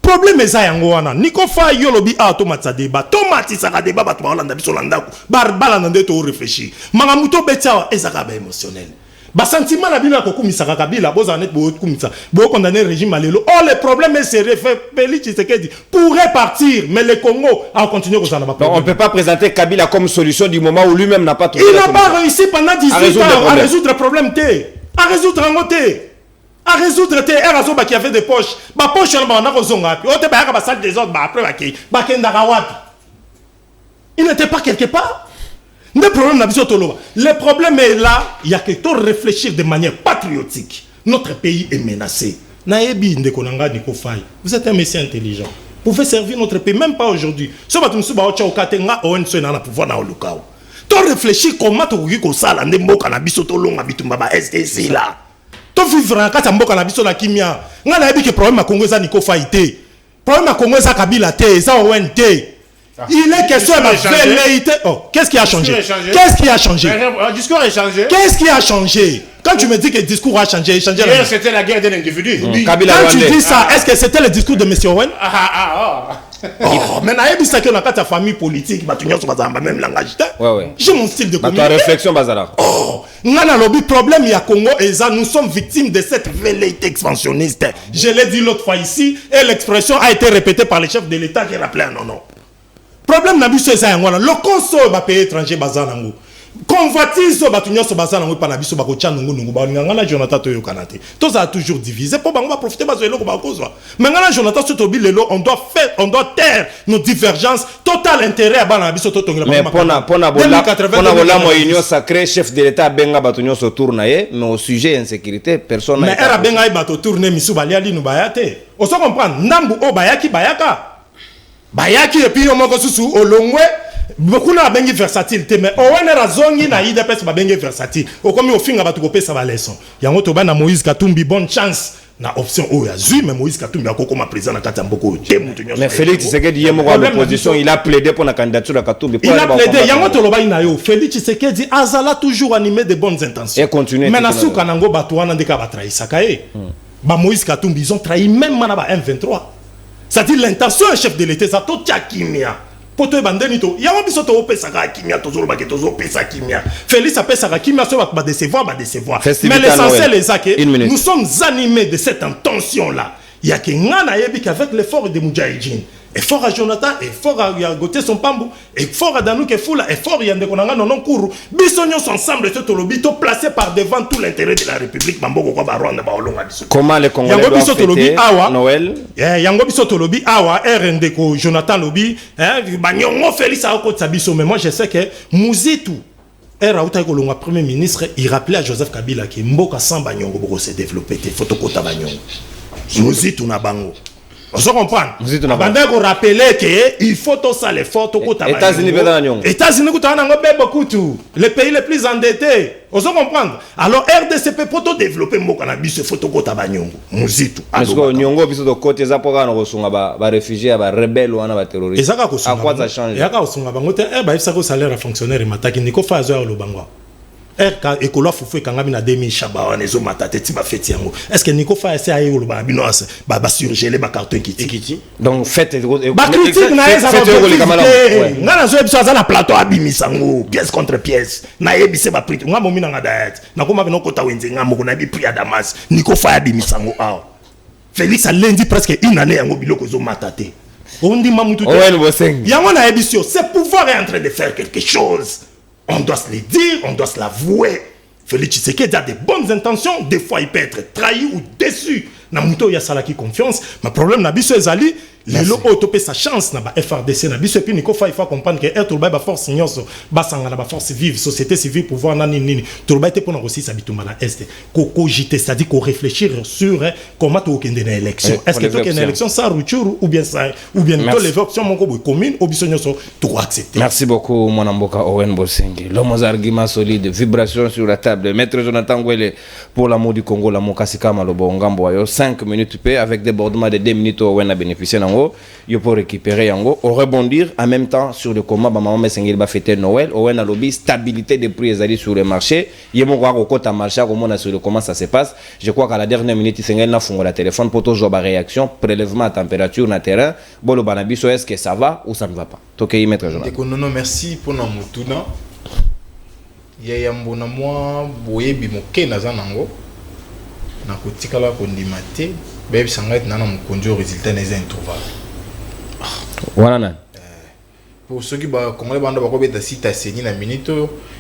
problème eza yango wana niko fa yolobi automatisa débat tomatisa ka débat bato balanda biso landako barbala nande to réfléchir manga muto betsa ezaka ba émotionnel ba sentiment na bino kokumisa kabila bozanet bo kumisa bo condamner régime alelo oh le problème est sérieux Félix Tshisekedi pourrait partir mais le Congo a continué aux anaba. On peut pas présenter Kabila comme solution du moment où lui-même n'a pas trouvé. Il n'a pas réussi pendant 18 ans à résoudre le problème à résoudre Erazo qui avait des poches ba poche on a kozonga puis on te ba salle des autres après ba kenda wapi il n'était pas quelque part. Le problème est là, il y a que de réfléchir de manière patriotique. Notre pays est menacé. Vous êtes un messie intelligent. Vous pouvez servir notre pays, même pas aujourd'hui. Si vous avez un pouvoir dans le cas. Tu réfléchis comment tu veux que ça, la nemboka na biso to longa bitumba SDC là. Tu vivre en kata mboka na biso la kimia. Nga na yebi que problème à Congo za niko faité. Problème à Congo za Kabila te, za ONT. Il est question de velléité. Oh, qu'est-ce qui a changé? Qu'est-ce qui a changé? Le discours a changé. Qu'est-ce qui a changé? Quand tu me dis que le discours a changé, hier c'était la guerre d'un individu. Quand tu dis ça, est-ce que c'était le discours de M. Owen? Oh, mais naïe ça que dans ta famille politique, même langage. J'ai mon style de communication. Ta réflexion bazala. Oh, ngana lobby problème il y a Congo et ça nous sommes victimes de cette velléité expansionniste. Je l'ai dit l'autre fois ici et l'expression a été répétée par le chef de l'État qui rappelait non. Problème na biso eza yango le conso ba pays étranger bazana ngo convoitise ba tunyoso bazana ngo pa na biso ba ko tchanungu nungu ba ngana Jonathan to yokanate to ça a toujours divisé pour bango ba profiter ba zo eloko ba kozwa mais ngana Jonathan soto bi lelo on doit taire nos divergences total intérêt ba na biso to tongela mais pona bola mo union sacré chef de l'état benga ba tunyoso tournaye mais au sujet insécurité personne mais era benga ba to tourner misu ba liali nu bayate on se comprendre ndambu o bayaki bayaka bayaki et puis on susu olongwe beaucoup na bengi versatilité mais owenera zongi na IDPS ba bengi versatile o comme au finga ba to kopesa ba leçon yango to bana Moïse Katumbi bonne chance na option oyo azui mais Moïse Katumbi akokoma président na kati ya mboka oyo te mutu nyonso. Mais Félix Tshisekedi yemo kwa l'opposition, il a plaidé pour la candidature de Katumbi. Il a plaidé, yango toloba ina yo. Félix Tshisekedi azala toujours animé de bonnes intentions. Et continue. Mais na suka nango bato wana ndeka ba trahisaka ye. Ba Moïse Katumbi ils ont trahi même mana ba M23. C'est-à-dire l'intention du chef de l'État ça to tia kimia. Poto bandeni to yango biso to opesaka kimia tozolo ba ke tozo pesa kimia. Félix apesaka kimia so ba décevoir. Mais l'essentiel est que nous sommes animés de cette intention là. Il y a que ngana yebi qu'avec l'effort de Moudjahidine, effort à Jonathan, effort à Gauthier son pambu, effort à Danouke Foula, effort à Yandekonanga non kourou. Bisognos ensemble ce tolobito placé par devant tout l'intérêt de la République Bamboko kwa Rwanda ba olonga biso. Comment les Congolais doivent fêter Noël? Yango biso tolobi awa RND ko Jonathan lobi, banyongo Félix akotsa biso mais moi je sais que Muzitu Raouta Kolonga premier ministre, il rappelait à Joseph Kabila que Mboka sans banyongo boko se développer te photokota banyongo. Muzitu na bango. Vous comprenez? Bandeko ko rappeler que il faut tout ça les photos kota banyongo. États-Unis beda nyongo. États-Unis kota nango bebo kutu. Les pays les plus endettés. Vous comprenez? Alors RDCP pour tout développer Mboka na biso photokota banyongo. Muzitu. Parce que nyongo biso de côté za poka na kosunga ba réfugiés ba rebelles wana ba terroristes. Ezaka kosunga. À quoi ça change? Ezaka kosunga bango te ba ifsa ko salaire à fonctionnaire mataki niko fazo ya lobangwa. RK ekolo fufu kangami na 2000 shabawa nezo matate ti ba feti yango. Est-ce que niko fa essayer ayo loba bino as ba surgeler ba carton kiti. Donc faites ba critique na eza ba ngana zo ebiso azala plateau abimisango pièce contre pièce na ebise ba prix ngamo mina nga diet na koma bino kota wenze ngamo na bi prix ya Damas niko fa abimisango aw Félix a lundi presque une année yango biloko zo matate on dit mamutu yango na ebisio c'est pouvoir est en train de faire quelque chose. On doit se le dire, on doit se l'avouer. Félix Tshisekedi a de bonnes intentions, des fois il peut être trahi ou déçu. Namuto ya salaki confiance, mais problème na biso ezali, lelo otopé sa chance na ba FRDC na biso et puis il faut comprendre que être ba force nyonso, ba sanga na ba force vive, société civile pouvoir na nini. Turba été pour aussi s'habituer na est. Ko jité, c'est-à-dire qu'on réfléchir sur comment to kende na élection. Est-ce que to kende élection ça rupture ou bien ça ou bien to les options mon ko commune ou biso nyonso to accepter. Merci beaucoup mon amboka Owen Bosengi. L'homme aux arguments solides, vibrations sur la table. Maître Jonathan Ngwele pour l'amour du Congo, l'amour kasika malobo ngambo ayo 5 minutes paix avec débordement de 2 minutes Owen a bénéficié nango. Il faut récupérer yango ou rebondir en même temps sur le comment maman Mesengeli va fêter Noël. Owen a lobby stabilité des prix ezali sur le marché. Yemo kwa kokota marché comment sur le comment ça se passe. Je crois qu'à la dernière minute Sengeli na fungo la téléphone pour toujours ba réaction, prélèvement à température na terrain. Bolo banabiso est-ce que ça va ou ça ne va pas? Tokei maître Jonathan. Non merci pour na mutuna. Ya mbona moi boyebi moke na zanango. Na kotikala kondima te bebi sangait nana mokonzi résultat n'est introuvable. Voilà. Pour ceux qui ba congolais banda ba ko beta sita seni na minute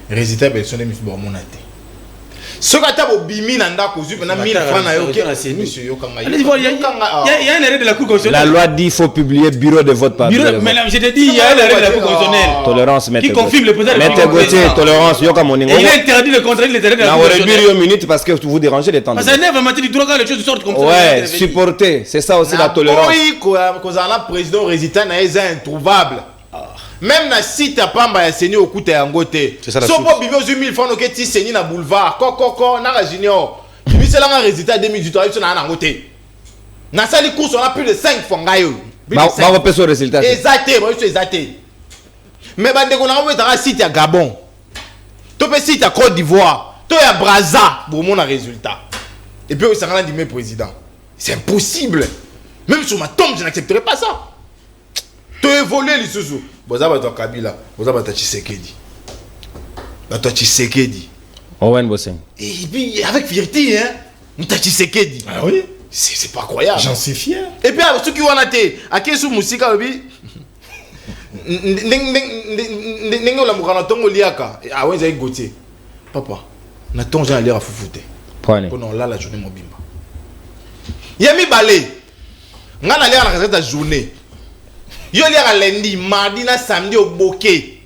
résultat élection de misbo monate. Ce que tu as bimi nanda kozu na 1000 francs na yo monsieur yo kanga. Il y a un arrêt de la Cour constitutionnelle. La loi dit qu'il faut publier bureau de vote par bureau. Mais je te dis il y a un arrêt de la Cour constitutionnelle. Tolérance maître. Qui confirme le président. Maître Gauthier, tolérance yo comme moningo. Il a interdit de contraire les arrêts de la Cour constitutionnelle. On aurait une minute parce que vous dérangez les temps. Parce que neuf matière du droit quand les choses sortent comme ça. Ouais, supporter, c'est ça aussi la tolérance. Oui, kozala président résultat na eza introuvable. Même na site à Pamba ya Seni okuta yango te. So po bibo 1000 francs no keti Seni na boulevard. Koko na junior. Bibi la résultat 2018 so na nango te. Na sali course on a plus de 5 francs ngayo. Ba repé ce résultat. Exactement, c'est exact. Mais bande ko na mo ta site ya Gabon. To pe site ya Côte d'Ivoire, to ya Brazza pour mon résultat. Et puis ça rend dit mes président. C'est impossible. Même sur ma tombe, je n'accepterai pas ça. Tu évolues les sous. Boza bato Kabila, boza bato Tshisekedi. Bato Tshisekedi. Owen Bosengi. Et puis avec fierté hein, Mouta Tshisekedi. Ah oui, c'est pas croyable. J'en suis fier. Et puis ceux qui ont été à Kesu Musika obi ndenge la mukana tongo liaka. Ah ouais, j'ai goûté. Papa, na ton Jean aller à foufoute. Prenez. Pendant la journée mobimba. Yami balé. Ngana aller à la journée. Yo lira lundi, mardi na samedi au bokeh.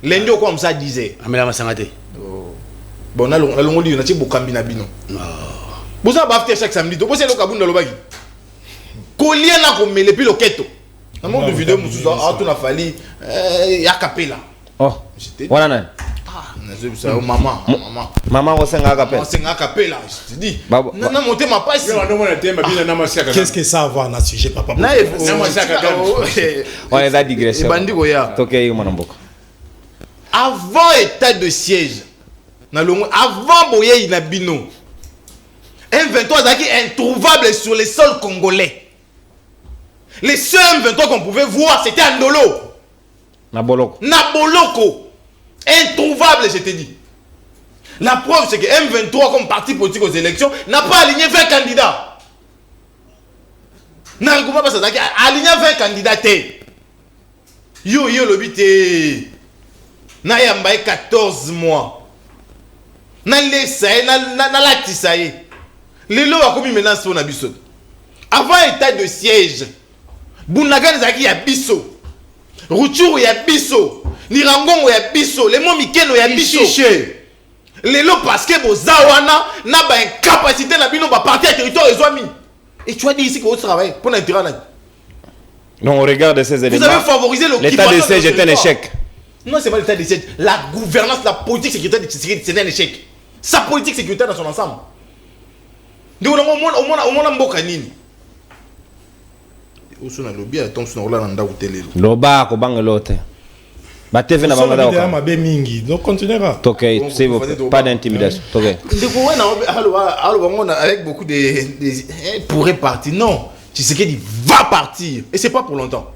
Lundi au comme ça disait. Amela masangate. Bon na longo li na ti bokambi na bino. Boza ba after chaque samedi. To bose lo kabunda lo bagi. Ko lien na ko mele pi loketo. Na mo vidéo musuza a to na fali ya capella. Oh. Voilà na. Maman. Maman, on s'en a rappelé. C'est un capé là, je te dis. Babo. Non, monter ma passe. Qu'est-ce que ça a à voir dans ce sujet, papa? On est à digression. Ok, mon amboka. Avant état de siège, avant Boye Inabino, M23 est introuvable sur les sols congolais. Les seuls M23 qu'on pouvait voir, c'était Andolo. Naboloko. Introuvable, je te dis. La preuve, c'est que M23, comme parti politique aux élections, n'a pas aligné 20 candidats. N'a pas aligné 20 candidats. Yo, le but est. N'a yambaye 14 mois. N'a laissé, n'a latisaye. Les lois a commis menace sur Nabiso. Avant état de siège, Bounagan Zaki y a biso. Rutshuru ya biso. Nirangongo ya biso. Les mots Mikeno ya biso. Les lois parce que Bozawana n'a pas une capacité na bino ba partir à territoire ezwami. Et tu as dit ici que vous travaillez pour l'intérêt. Non, on regarde ces éléments. Vous avez favorisé l'état de siège est un échec. Non, c'est pas l'état de siège. La gouvernance, la politique sécuritaire, c'est un échec. Sa politique sécuritaire dans son ensemble. Donc, au moins, mboka nini. Osuna lobby a tombe sur Rolanda Hotel. Loba ko bangelote. Ba TV na bangada ko. Ça mabe mingi. Donc continuera. OK, c'est pas d'intimidation. OK. Avec beaucoup de pourrait partir. Non, tu sais qu'il va partir et c'est pas pour longtemps.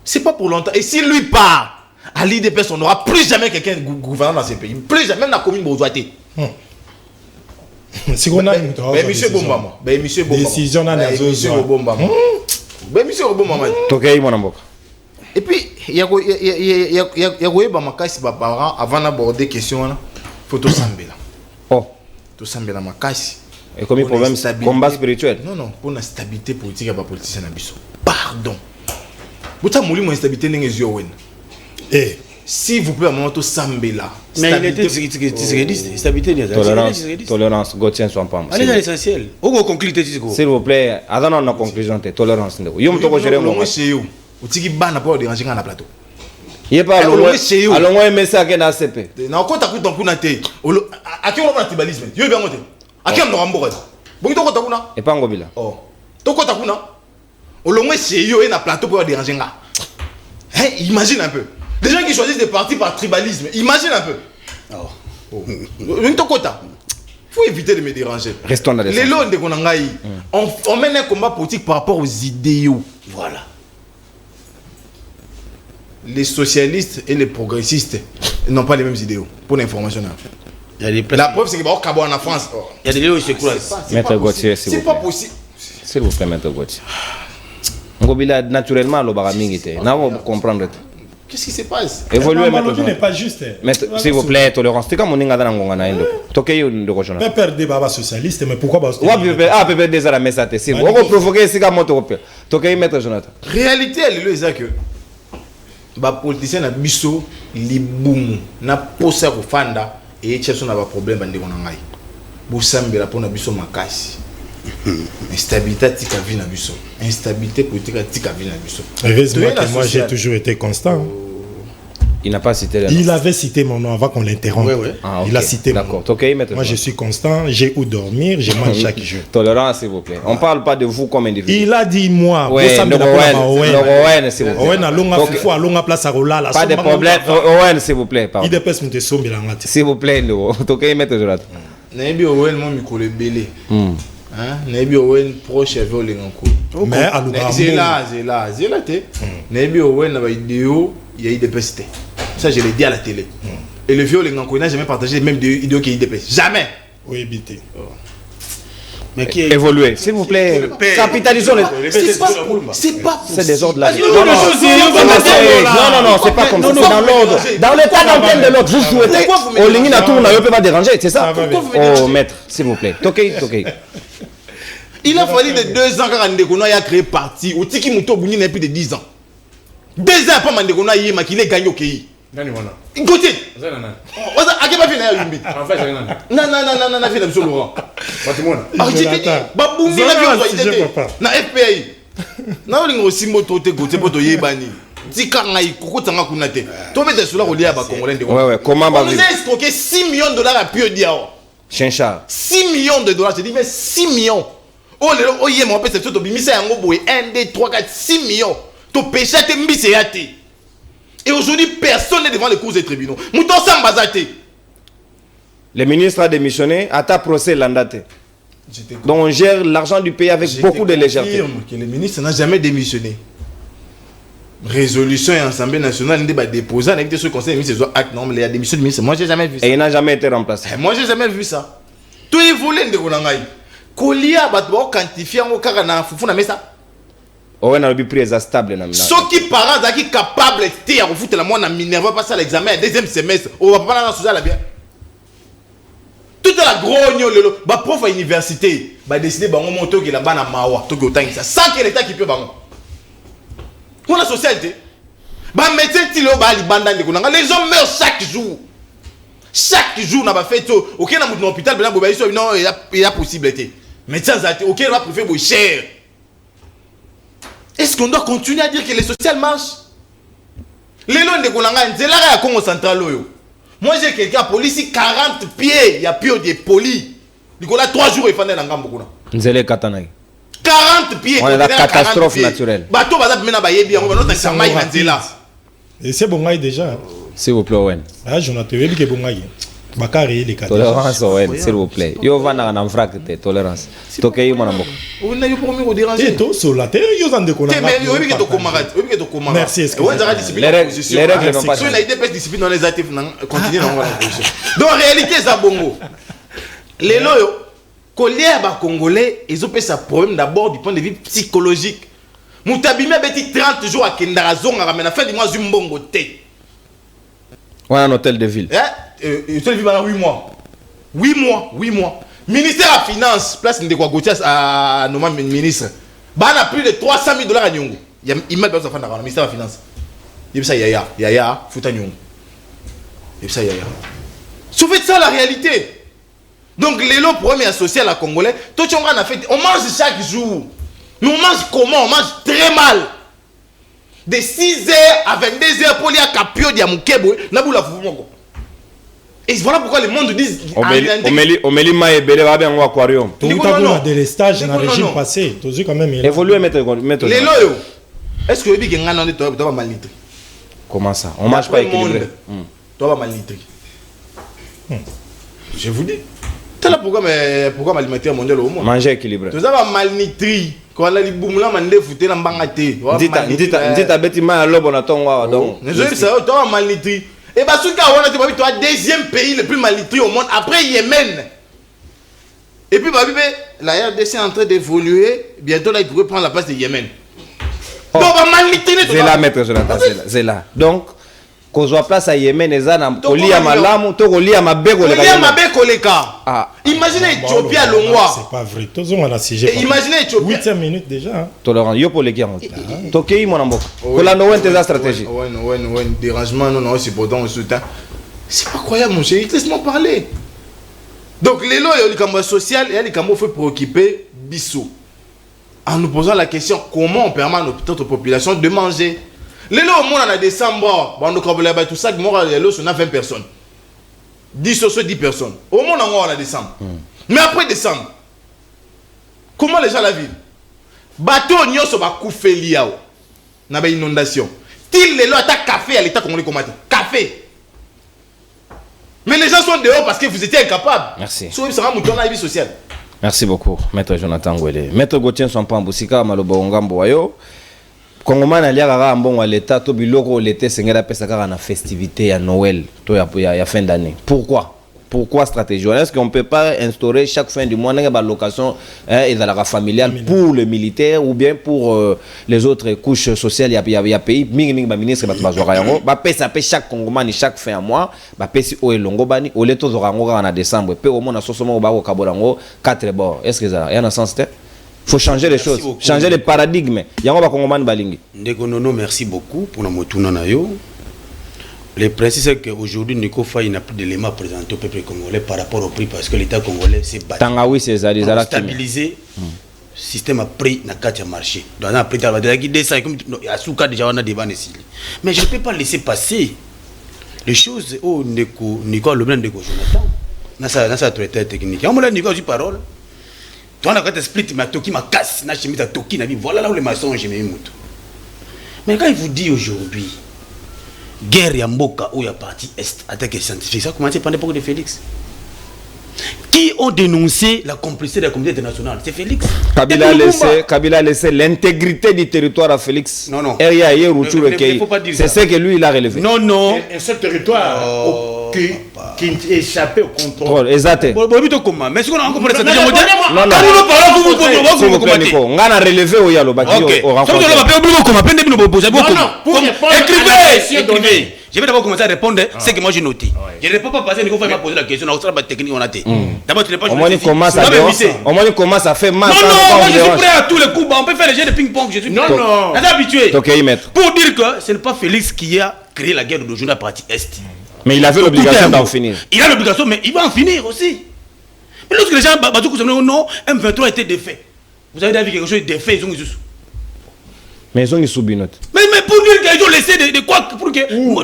C'est pas pour longtemps. Et si lui part à l'IDPS, on n'aura plus jamais quelqu'un gouvernant dans ces pays. Plus jamais, même la commune bourgeoisie. Si on a une monsieur Bomba, monsieur Bomba. Décision dans les monsieur Bomba. Monsieur Bomba. OK, mon amboka. Et puis il y a ma casse parents avant d'aborder des questions là. Faut tout sambela. Oh, tout sambela ma casse. Et comme problème combat spirituel. Non, pour la stabilité politique et pas politicien na biso. Pardon. Vous avez mouli mon instabilité n'engagez pas. Eh, s'il vous plaît, à un moment tout sambela. Mais il était stabilité. Tolérance, Gauthier soit pas. Allez dans l'essentiel. Au conclut, s'il vous plaît, attendons la conclusion. Tolérance. Yom toko gérer mon. Ou tiki bana pour déranger dans la plateau. Il est pas loin. Alors moi aimer ça que na CP. Na ko ta ku ton kuna te. A qui on va tribalisme. Yo bien monter. A qui on va mboka. Bon to ko ta kuna. Et pas ngobila. Oh. To ko ta kuna. Olongwe chez yo et na plateau pour déranger nga. Hein, imagine un peu. Des gens qui choisissent de partir par tribalisme. Imagine un peu. Oh. Une to ko ta. Faut éviter de me déranger. Restons dans les lots de konangai. On mène un combat politique par rapport aux idéaux. Voilà. Les socialistes et les progressistes n'ont pas les mêmes idéaux. Pour l'information. La preuve, c'est que en France. Il y a des idéaux qui se croisent. Maître Gauthier, c'est pas possible. S'il vous plaît, Maître Gauthier. Ngobila, naturellement, le baramingité. Nous allons comprendre. Qu'est-ce qui se passe? Évoluer, Maître. n'est pas juste. S'il vous plaît, tolérance. C'est comme on est dans Ngongana. Tokeyo de rejoindre. Pas perdre des babas socialistes, mais pourquoi pas? Peut-être des à messa c'est bon. On va provoquer ces gars moto. Tokeyo, Maître Jonathan. Réalité, elle est là que. Ba politicien na biso libumu na posa ko fanda et tcheso na ba problème bande ko ngai bu sambela pona biso makasi instabilité tika vie na biso instabilité politique tika vie na biso. Heureusement que moi j'ai toujours été constant. Il n'a pas cité le nom. Il avait cité mon nom avant qu'on l'interrompe. Ouais. Ah, okay. Il a cité mon nom. Okay, moi je suis constant, j'ai où dormir, je mange chaque jour. Tolérance s'il vous plaît. On parle pas de vous comme individu. Il a dit moi. Ouais, s'il vous plaît. Pas de problème. Owen s'il vous plaît. Il dépêche de somber la ngati. S'il vous plaît, Toké mettre Jonathan. Nabi Owen mon micro le belé. Hein? Nabi Owen proche avec Olenganko. Mais à l'ouvrage. C'est là té. Nabi Owen na ba vidéo, il y a IDPS. Ça, je l'ai dit à la télé. Et le vieux Olenganko n'a jamais partagé les mêmes vidéos qu'il IDPS. Jamais. Oui, bité. Mais qui est évolué, s'il vous plaît. Capitalisons les. C'est pas. C'est des ordres là. Non, c'est pas comme ça. C'est dans l'ordre. Dans l'état d'antenne de l'autre, vous souhaitez. Au ligne à tout, on ne peut pas déranger, c'est ça. Oh, maître, s'il vous plaît. Toké. Il a fallu de 2 ans quand Ndekona a créé parti. Au Tiki Mouto Bouni n'a plus de 10 ans. 2 ans après Mandekona il m'a qu'il est gagné au pays. Écoutez. A qui va finir à Yumbi? Non, finir sur Laurent. Baboumi na FPI. Na on aussi moto te gote poto yebani. tika ngai kokotanga kuna te to mettre sur la relier ba congolais ouais comment on nous a escroqué 6 millions de dollars à Pio Diao. Chinchard 6 millions de dollars, je dis mais 6 millions. Oh le oh yé mon pèse to bimisa yango boy 1 2 3 4 6 millions. To péché te mbise yate. Et aujourd'hui personne n'est devant les cours des tribunaux. Mouton Sambazate. Le ministre a démissionné, à ta procès l'andate. Donc on gère l'argent du pays avec beaucoup de légèreté. Que le ministre n'a jamais démissionné. Résolution et Assemblée nationale n'a pas déposé avec ce conseil de ministre acte non mais il y a démission du ministre. Moi j'ai jamais vu ça. Et il n'a jamais été remplacé. Moi j'ai jamais vu ça. Tout est volé de Konangai. Kolia ba to quantifier ngo kaka na fufu na mesa. Ouais na bi prix stable na mina. Ceux qui parents qui capable de ya foutre la moi na Minerva passer l'examen deuxième semestre. On va pas dans social bien. Toute la grogne lelo ba prof à université ba décider bango moto ki la bana mawa to ki otangisa sans que l'état qui peut bango. Pour la société, bah médecin tilo bah libanda de kunanga les hommes meurent chaque jour. Chaque jour n'a pas fait tout. OK na dans l'hôpital ben boba iso non il y a possibilité. Médecin zati OK va préférer boy cher. Est-ce qu'on doit continuer à dire que les social marchent? Les lois de kunanga nzela ya Congo central oyo. Moi j'ai quelqu'un police 40 pieds, il y a pio de poli. Nicolas 3 jours il fallait na ngambo kuna. Nzele katanai. 40 pieds. On est la catastrophe naturelle. Bateau va mena ba yebi on va notre samai nzela. Et c'est bon déjà. S'il vous plaît Owen. Ah Jonathan, il est bon Bakari les cas. Tolérance Owen, s'il vous plaît. Yo va na fracte tolérance. Tokei mon amour. On a eu promis au déranger. Et toi sur la terre, yo zande ko na. Mais yo bi que to camarade, yo bi que to camarade. Merci excusez-moi. Les règles n'ont pas changé. On a idée discipline dans les actifs continuer dans la position. Donc en réalité ça bongo. Les loyo collier ba congolais, ils ont fait ça problème d'abord du point de vue psychologique. Moutabime beti 30 jours à Kendara zonga ramena fin du mois zumbongo té. On a un hôtel de ville. Hôtel de ville pendant 8 mois. 8 mois. Ministère à finance, place Ndekwa Gautier à nommer ministre. Bah on a plus de 300 000 dollars à Nyongo. Il met dans sa fin d'accord, ministère à finance. Il ça yaya, fouta Nyongo. Il ça yaya. Sauf ça la réalité. Donc les lots premiers associés à la Congolais, tout le monde a fait, on mange chaque jour. Mais on mange comment? On mange très mal. De 6h à 22h pour aller à Capio Diamukebo, n'a pas la foumongo. Et voilà pourquoi le monde dit. On met l'image et belé va bien au aquarium. Tout le monde a des stages dans le régime passé. Tout quand même. Évoluer mettre. Les lots. Est-ce que vous dites que tu vas mal nutri? Comment ça? On mange pas équilibré. Tu vas mal nutri. Je vous dis. C'est là pourquoi l'alimentaire mondial au monde. Manger équilibré. Tu vas malnutri. Quand on a dit boumla mande fouté na mbangate. Ndita beti ma lobo na tonga donc. Ne sais ça, tu vas malnutri. Et bah souka on a dit tu es deuxième pays le plus malnutri au monde après Yémen. Et puis la RDC est en train d'évoluer, bientôt là il pourrait prendre la place de Yémen. Donc on va malnutri. C'est là maître Jonathan, c'est là. Donc qu'on soit place à Yémen et ça na oli ya malamu to oli ya mabeko le ka. Imaginez Éthiopie à Longwa. C'est pas vrai. Tous on a sujet. Imaginez Éthiopie 8 minutes déjà. Tolérant yo pour les guerres. Tokei mon ambo. Kolando wen tes stratégie. Ouais, dérangement non c'est pourtant on soutient. C'est pas croyable mon chéri, laisse-moi parler. Donc les lois il y a social et il y a fait préoccuper Bissou. En nous posant la question comment on permet à notre population de manger. Les lois au monde en a décembre, bon donc tout ça qui mort les lois on a 20 personnes. 10 sur 10 personnes. Au monde en a décembre. Mais après décembre, comment les gens la vivent? Bateau nyoso ba koufe liao. Na ba inondation. Til les lois ta café à l'état congolais comment café. Mais les gens sont dehors parce que vous étiez incapables. Merci. Merci beaucoup, Maître Jonathan Ngwele. Maître Gauthier Sompambusika Malobo Ngambo Wayo. Kongoman aliaka mbongo à l'état to biloko l'été sengela pesa kaka na festivité à Noël to ya fin d'année. Pourquoi stratégie? Est-ce qu'on peut pas instaurer chaque fin du mois une location et dans la familiale pour les militaires ou bien pour les autres couches sociales il y a pays ministre pesa chaque Congomani chaque fin de mois pesi o elongo bani o leto zorango en décembre pe au monde sosomo ba ko kaborango 4 bords. Est-ce que ça y a un sens? Faut changer les choses, changer les paradigmes. Yango ba Congomani balingi. Ndeko Nono, merci beaucoup pour notre tournoi na yo. Le principe c'est qu'aujourd'hui, Nico Faye n'a plus d'éléments à présenter au peuple congolais par rapport au prix parce que l'État congolais s'est battu. Tangawi, c'est ça, stabiliser système a pris na carte marché. Dans un prix qui descend comme à souka déjà on a débat ici. Mais je ne peux pas laisser passer les choses au Nico le blanc de Jonathan. Na ça traité technique. On me l'a Nico du parole. Toi on a quand split ma toki ma casse na chemise à toki na vie voilà là où les maçons j'ai mis moto. Mais quand il vous dit aujourd'hui guerre ya mboka ou ya partie est attaque scientifique ça commencé pendant l'époque de Félix. Qui ont dénoncé la complicité de la communauté internationale? C'est Félix. Kabila a laissé l'intégrité du territoire à Félix. Non, non. C'est ce que lui, il a relevé. Non, non. Un seul territoire qui échappait au contrôle. Exact. Mais ce qu'on a encore parlé, c'est non, on a relevé au Yalo. Écrivez. Je vais d'abord commencer à répondre ce que moi j'ai noté. Je ne vais pas passer, il faut poser la question. On a technique, on a été. D'abord, tu n'es pas. Au moins, il commence à faire mal. Non, non, moi je suis prêt à tous les coups. On peut faire les jeux de ping-pong. Je suis prêt. Non. On est habitué. Pour dire que ce n'est pas Félix qui a créé la guerre d'aujourd'hui à la partie Est. Mais il avait l'obligation d'en finir. Il a l'obligation, mais il va en finir aussi. Mais lorsque les gens non, M23 était défait. Vous avez dit quelque chose de défait, ils ont juste. Mais ils ont une sous-binote. Mais pour dire qu'ils ont laissé de quoi pour que. Non,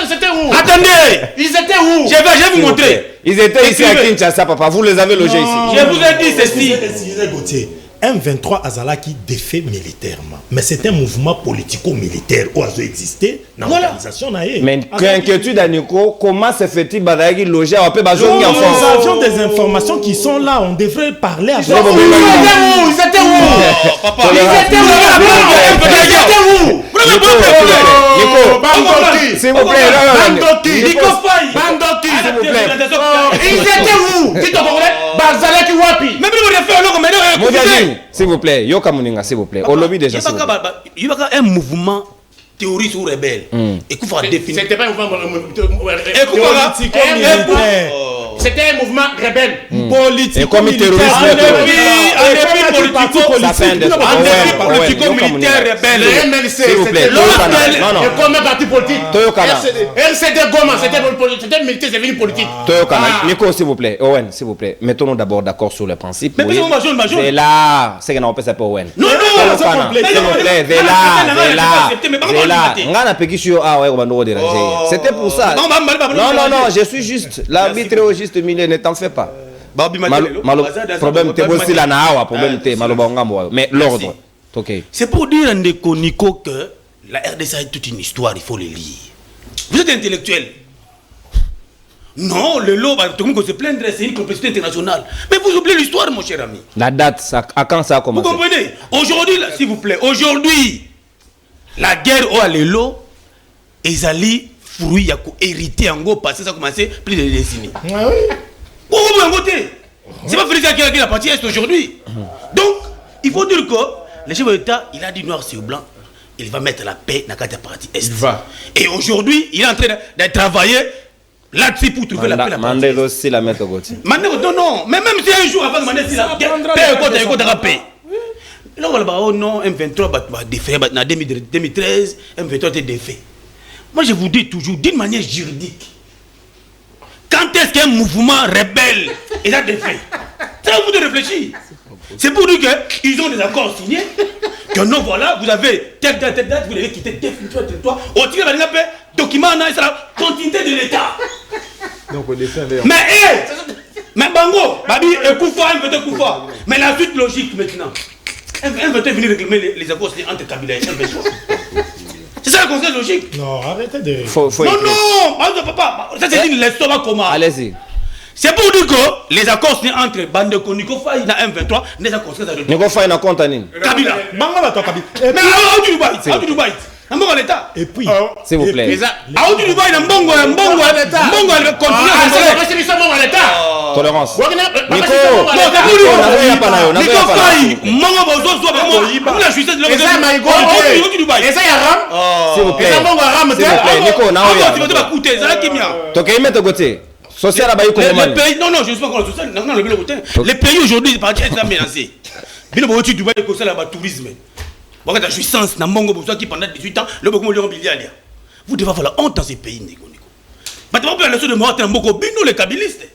c'était où? Attendez! Ils étaient où? Je vais vous montrer. Ils étaient ici à Kinshasa, papa. Vous les avez logés ici. Je vous ai dit ceci. M23 Azalaki défait militairement. Mais c'est un mouvement politico-militaire où a existé dans l'organisation. Mais inquiétude à Nico, comment se fait-il Badagi loger à Nous avions des informations qui sont là. On devrait parler à Ils étaient où? Ils étaient où? Papa, Nico, s'il vous plaît. Bandoki, s'il vous plaît. Ils étaient où? Qui te connaît? Bazalaki Wapi. Même si on fait s'il vous plaît, Yoka Muninga, s'il vous plaît. Au lobby déjà. Il y a un mouvement terroriste ou rebelle. Et qu'il faut définir. C'était pas un mouvement C'était un mouvement rebelle. Politico-militaire. Politico-militaire rebelle. Le MLC, c'était comme un parti politique. RCD Goma, c'était militaire, c'est devenu politique. Nico, s'il vous plaît. Owen, s'il vous plaît. Mettons-nous d'abord d'accord sur le principe. Mais c'est là. C'est qu'on appelle ça pour Owen. Non, s'il vous plaît. C'était pour ça. Non, je suis juste. L'arbitre au juste milieu, ne t'en fais pas. Problème, t'es aussi là, problème, mais l'ordre. C'est pour dire, Nico, que la RDC est toute une histoire, il faut le lire. Vous êtes intellectuel. Non, le lot, tout le monde se plaindre, c'est une compétition internationale. Mais vous oubliez l'histoire, mon cher ami. La date, à quand ça a commencé? Vous comprenez? Aujourd'hui, s'il vous plaît, aujourd'hui, la guerre au Alélo, Ezali, fruit, hérité en gros, parce que ça a commencé plus de décennies. Ah oui. Pourquoi vous côté? C'est pas Félix qui a la partie Est aujourd'hui. Donc, il faut dire que le chef de l'État, il a dit noir sur blanc, il va mettre la paix dans la partie Est. Et aujourd'hui, il est en train de travailler là-dessus pour trouver la paix. Mandé aussi la mettre au côté. Non, mais même si un jour avant de demander si la paix est côté de la paix. Là, on va dire, oh non, M23 va défaire, en 2013, M23 était défait. Moi, je vous dis toujours, d'une manière juridique, quand est-ce qu'un mouvement rebelle est défait? C'est à vous de réfléchir. C'est pour dire qu'ils ont des accords signés, que non, voilà, vous avez telle date, vous devez quitter définitivement le territoire, au tir de la paix, document, c'est la continuité de l'État. Donc, on défend mais Bango, Babi, Koufa, Koufa. Mais la suite logique maintenant, M23 est venu réclamer les accords signés entre Kabila et M23. C'est ça la conséquence logique. Non, arrêtez de... Non, papa, ça c'est une l'estomac comment. Allez-y. C'est pour dire que les accords signés entre Bandeko, Nico Faye et M23, les accords signés entre Nico Faye n'a compte à Nîmes. Kabila. Mais à où Dubaï un bon l'État. Et puis, s'il vous plaît. À où Dubaï un bon l'État. Bon continue à l'État. Tolérance. Nico Faye, Mongo Bozo soit vraiment la justice de l'homme. S'il vous plaît. Nico, non, je ne sais pas comment le social. Les pays aujourd'hui, sont menacés. Dubaï est conseillé à tourisme. La jouissance, qui pendant 18 ans, le vous devez avoir la honte dans ces pays. Mais tu vas pas la leçon de mort, les kabylistes.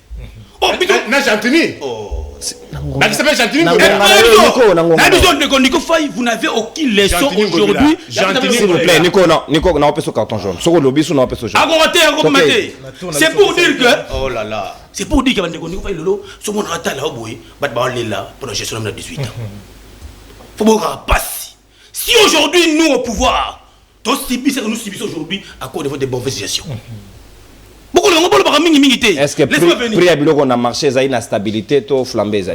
Oh, n'a jamais tenu. Qui s'appelle Chantini Nico Faye, vous n'avez aucune leçon aujourd'hui. S'il vous plaît, Nico, on a un carton jaune. Sur le lobby, on a un carton jaune. C'est pour dire que. Oh là là. C'est pour dire que Nico Faye, Lolo, sur mon ratal là, on est là pour la gestion de 18 ans. Faut voir passer. Si aujourd'hui, nous, au pouvoir, nous subissons aujourd'hui à cause de votre mauvaise gestion. Est-ce que prix à Biloko on a marché, ça a une stabilité, tout flambé, ça.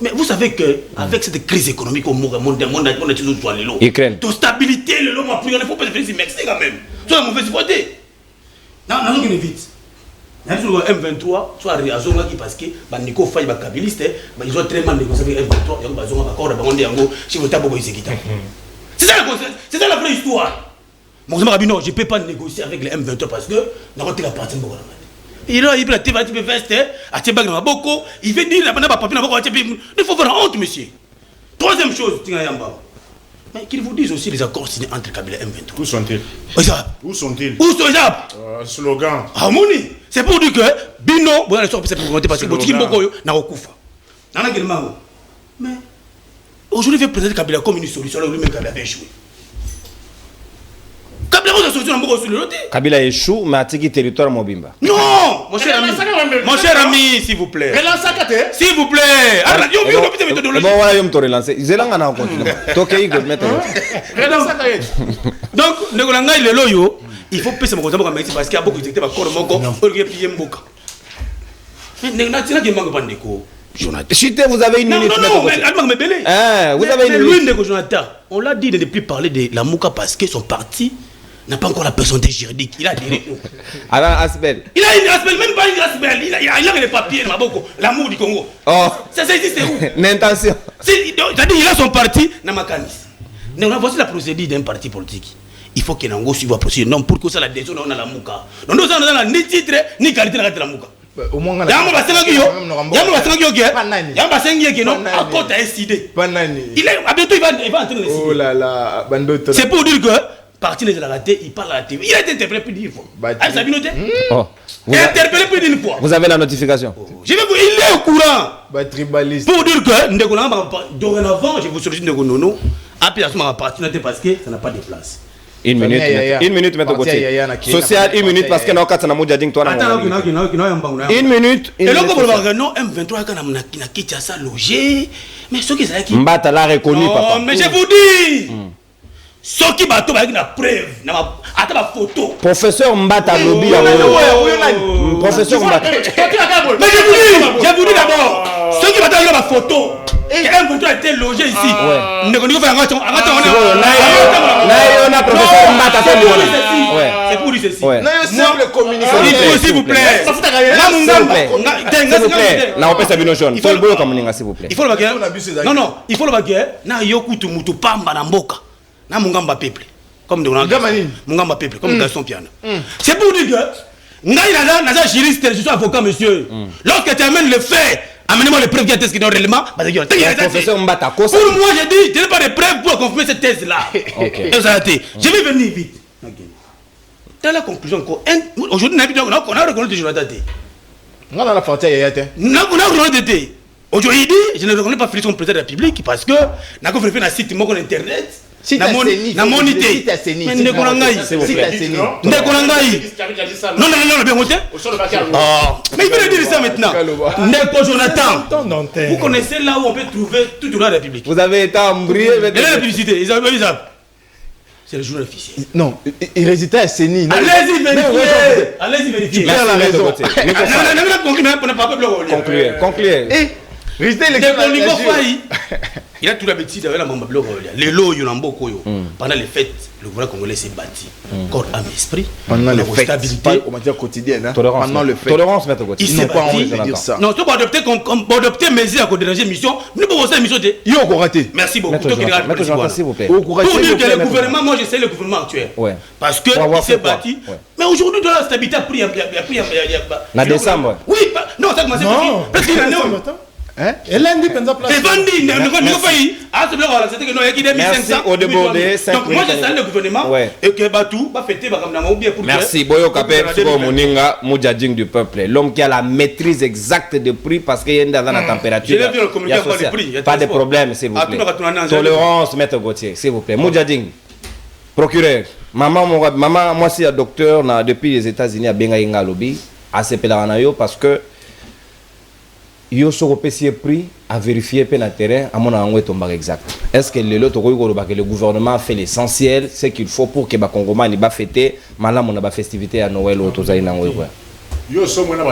Mais vous savez qu'avec cette crise économique au monde, on est toujours dans les lots. Ton stabilité, le lot, il ne faut pas se faire merci quand même. C'est la mauvaise voté. Non, non, non, vite. Sur M23, soit à Zonga qui parce que Nico Faye, Kabiliste, ils ont très mal négocié avec M23, ils ont besoin d'accord de Yango, si vous avez beaucoup de c'est ça la vraie histoire. Mon je ne peux pas négocier avec les M23 parce que nous avons la partie de Boko. Il a la TV veste, à Tébag dans Boko, il veut dire la papier dans Boko. Il faut faire honte, monsieur. Troisième chose, mais qu'ils vous disent aussi les accords signés entre Kabila et M23. Où sont-ils? Où sont-ils? Où sont-ils? Slogan. Harmonie. C'est pour dire que Bino, vous allez sortir pour monter parce que Botiki Boko n'a pas Koufa. Mais aujourd'hui, il veut présenter Kabila comme une solution là où lui-même Kabila avait échoué. Kabila échoue, mais Atiki territoire Mobimba. Non, mon cher ami, s'il vous plaît. S'il vous plaît. Bon, voilà, je vais te relancer. Zélanga continue. Tokei, go mettre. Donc, le loyo, il faut payer mon compte parce qu'il y a beaucoup de secteurs à corps moko, pour que payer mboka. Mais n'a-t-il pas manque bandeko? Chité, vous avez une minute. Non, mais vous avez une minute. Jonathan, on l'a dit de ne plus parler de la Mouka parce que son parti n'a pas encore la personnalité juridique. Il a des Alain Asbel. Il a une Asbel, même pas une Asbel. Il a les papiers, l'amour du Congo. Oh. Ça existe où? L'intention. C'est-à-dire il a son parti, Namakanis. Voici la procédure d'un parti politique. Il faut qu'il y ait un suivi la procédure. Non, pour que ça la décision, on a la Mouka. Non, nous avons ni titre, ni qualité de la Mouka. Au moins, il y a oh là là, c'est pour dire que parti de la raté, il parle à la TV. Il a été interpellé plus d'une fois. Interpellé plus d'une fois. Vous avez la notification? Je vais vous, il est au courant. Tribaliste. Pour dire que dorénavant, je vous sollicite de Gonono. Appuyez à ce moment parce que ça n'a pas de place. Une minute, mettre côté. Social, une minute parce que nous avons un ding toi. Une minute. Et là, comme on non, M23 quand on a quitté ça logé, mais ce qui est qui. Mbata l'a reconnu, papa. Mais je vous dis, ce qui va tomber avec la preuve, attends la photo. Professeur Mbata lobby. Professeur Mbata. Mais je vous dis d'abord, ce qui va tomber avec la photo. Et M23 était logé ici. On a fait un professeur Mbata. C'est pour lui ceci. S'il vous plaît. Là, on peut s'abîmer jaune. Il faut le communiquer, s'il vous plaît. Il faut le baguer. Non, il faut le baguer. Na yokutu mutu pamba na mboka. Na mungamba peuple. Comme de Mungamba peuple, comme Gaston Piano. C'est pour dire que Naïla, juriste, je suis avocat, monsieur. Lorsque tu amènes le fait, amenez-moi les preuves qui attestent qu'il y a un réellement. Professeur Mbata, pour moi, j'ai dit, tu n'as pas de preuves pour confirmer cette thèse-là. Je vais venir vite. Dans la conclusion, aujourd'hui, on a reconnu des Jonathan. On a la frontière, on a reconnu des. Aujourd'hui, je ne reconnais pas Félix comme président de la République parce que n'a pas fait un site sur internet. Si tu as séni, na monité. Mais ne konangai. Si tu as séni. Ne konangai. Non, bien monté. Mais il veut dire ça maintenant. Neko Jonathan. Vous connaissez là où on peut trouver tout au long de la République. Vous avez été embrouillé avec la publicité. Ils ont c'est le journal officiel. Non, il résidait à Séni. Allez-y vérifier. Allez-y vérifier. Tu perds la raison. Concluez. Il a tout l'habitude avec la maman bloc. Les lots, il y en a beaucoup. Pendant les fêtes, le gouvernement congolais s'est bâti. Corps, âme, esprit. Pendant les fêtes, on va dire quotidienne. Pendant le fait. Tolérance, maître Gauthier. Ils n'ont pas envie de dire ça. Non, tu vas adopter mesures à côté de la mission. Nous pouvons faire une mission. Ils ont raté. Merci beaucoup. Maître Jonathan, s'il vous plaît. Pour dire que le gouvernement, moi j'essaie le gouvernement actuel. Parce qu'il s'est bâti. Mais aujourd'hui, dans la stabilité, il y a pris. En décembre. Oui, non, ça commence. Parce qu'il y a Et lundi, penza place. Et vendit, ne pays. Ah, c'est bien, c'était que nous, il y a 1500. Au débordé, donc, moi, j'ai salé le gouvernement. Et que Batou, va fêter, va comme bien pour. Merci, Boyo Kapé, Moninga, Moudjadjing du peuple. L'homme qui a la maîtrise exacte des prix parce qu'il y a une dans la température. Je l'ai vu le communiqué par les prix. Pas de problème, s'il vous plaît. Tolérance, maître Gauthier, s'il vous plaît. Moudjading, procureur. Maman, moi, c'est un docteur depuis les États-Unis à Bengaïnga Lobby, à Sepelanayo, parce que yo so repécier prix à vérifier pe na terrain à mon ango tomba exact. Est-ce que le gouvernement a fait l'essentiel, ce qu'il faut pour que ba Congomani ba fêter malam on ba festivité à Noël ou tozali na ngwe. Yo so mona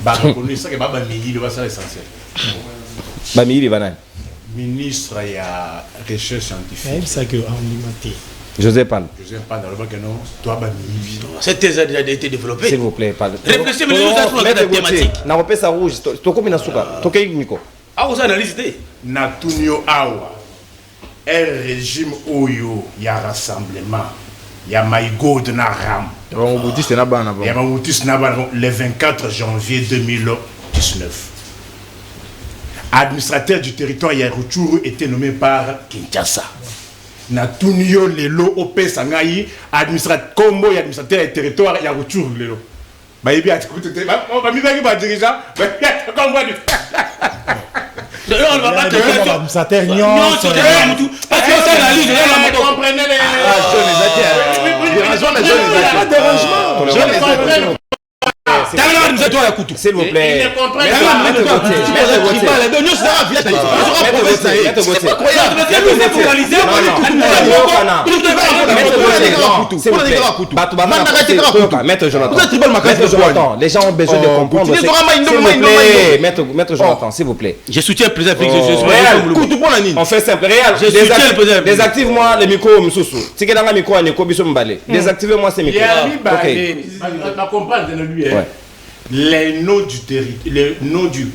ba reconnu ça que ba mili va ça essentiel. Ba mili banane. Ministre ya recherche scientifique. C'est ça que Andimati. Joseph Pan. Joseph Pan dans le bac non, toi ba mili. Cette thèse a déjà été développée. S'il vous plaît, pas. Réfléchissez mais nous avons la thématique. Na repé ça rouge, to komi na suka. To kay miko. Ah vous analysez. Na tunio awa. Un régime oyo ya rassemblement. Ya maïgod na ram. Ya Mobutis na bana. Ya Mobutis na bana le 24 janvier 2019. Administrateur du territoire Yaruchuru était nommé par Kinshasa. Na tunio lelo opé sangai administrateur combo et administrateur du territoire Yaruchuru lelo. Ba yebi atikuté on va mi ba ki ba dirigeant ba combo du on va pas te faire ça ternion parce que ça analyse la moto comprenez les raisons les jeunes dérangement s'il vous plaît. Les gens ont besoin de comprendre. Maître Jonathan, s'il vous plaît. Je soutiens le président. On fait simple. Désactive-moi les micros. Désactivez-moi ces micros. Les noms du territoire, les noms de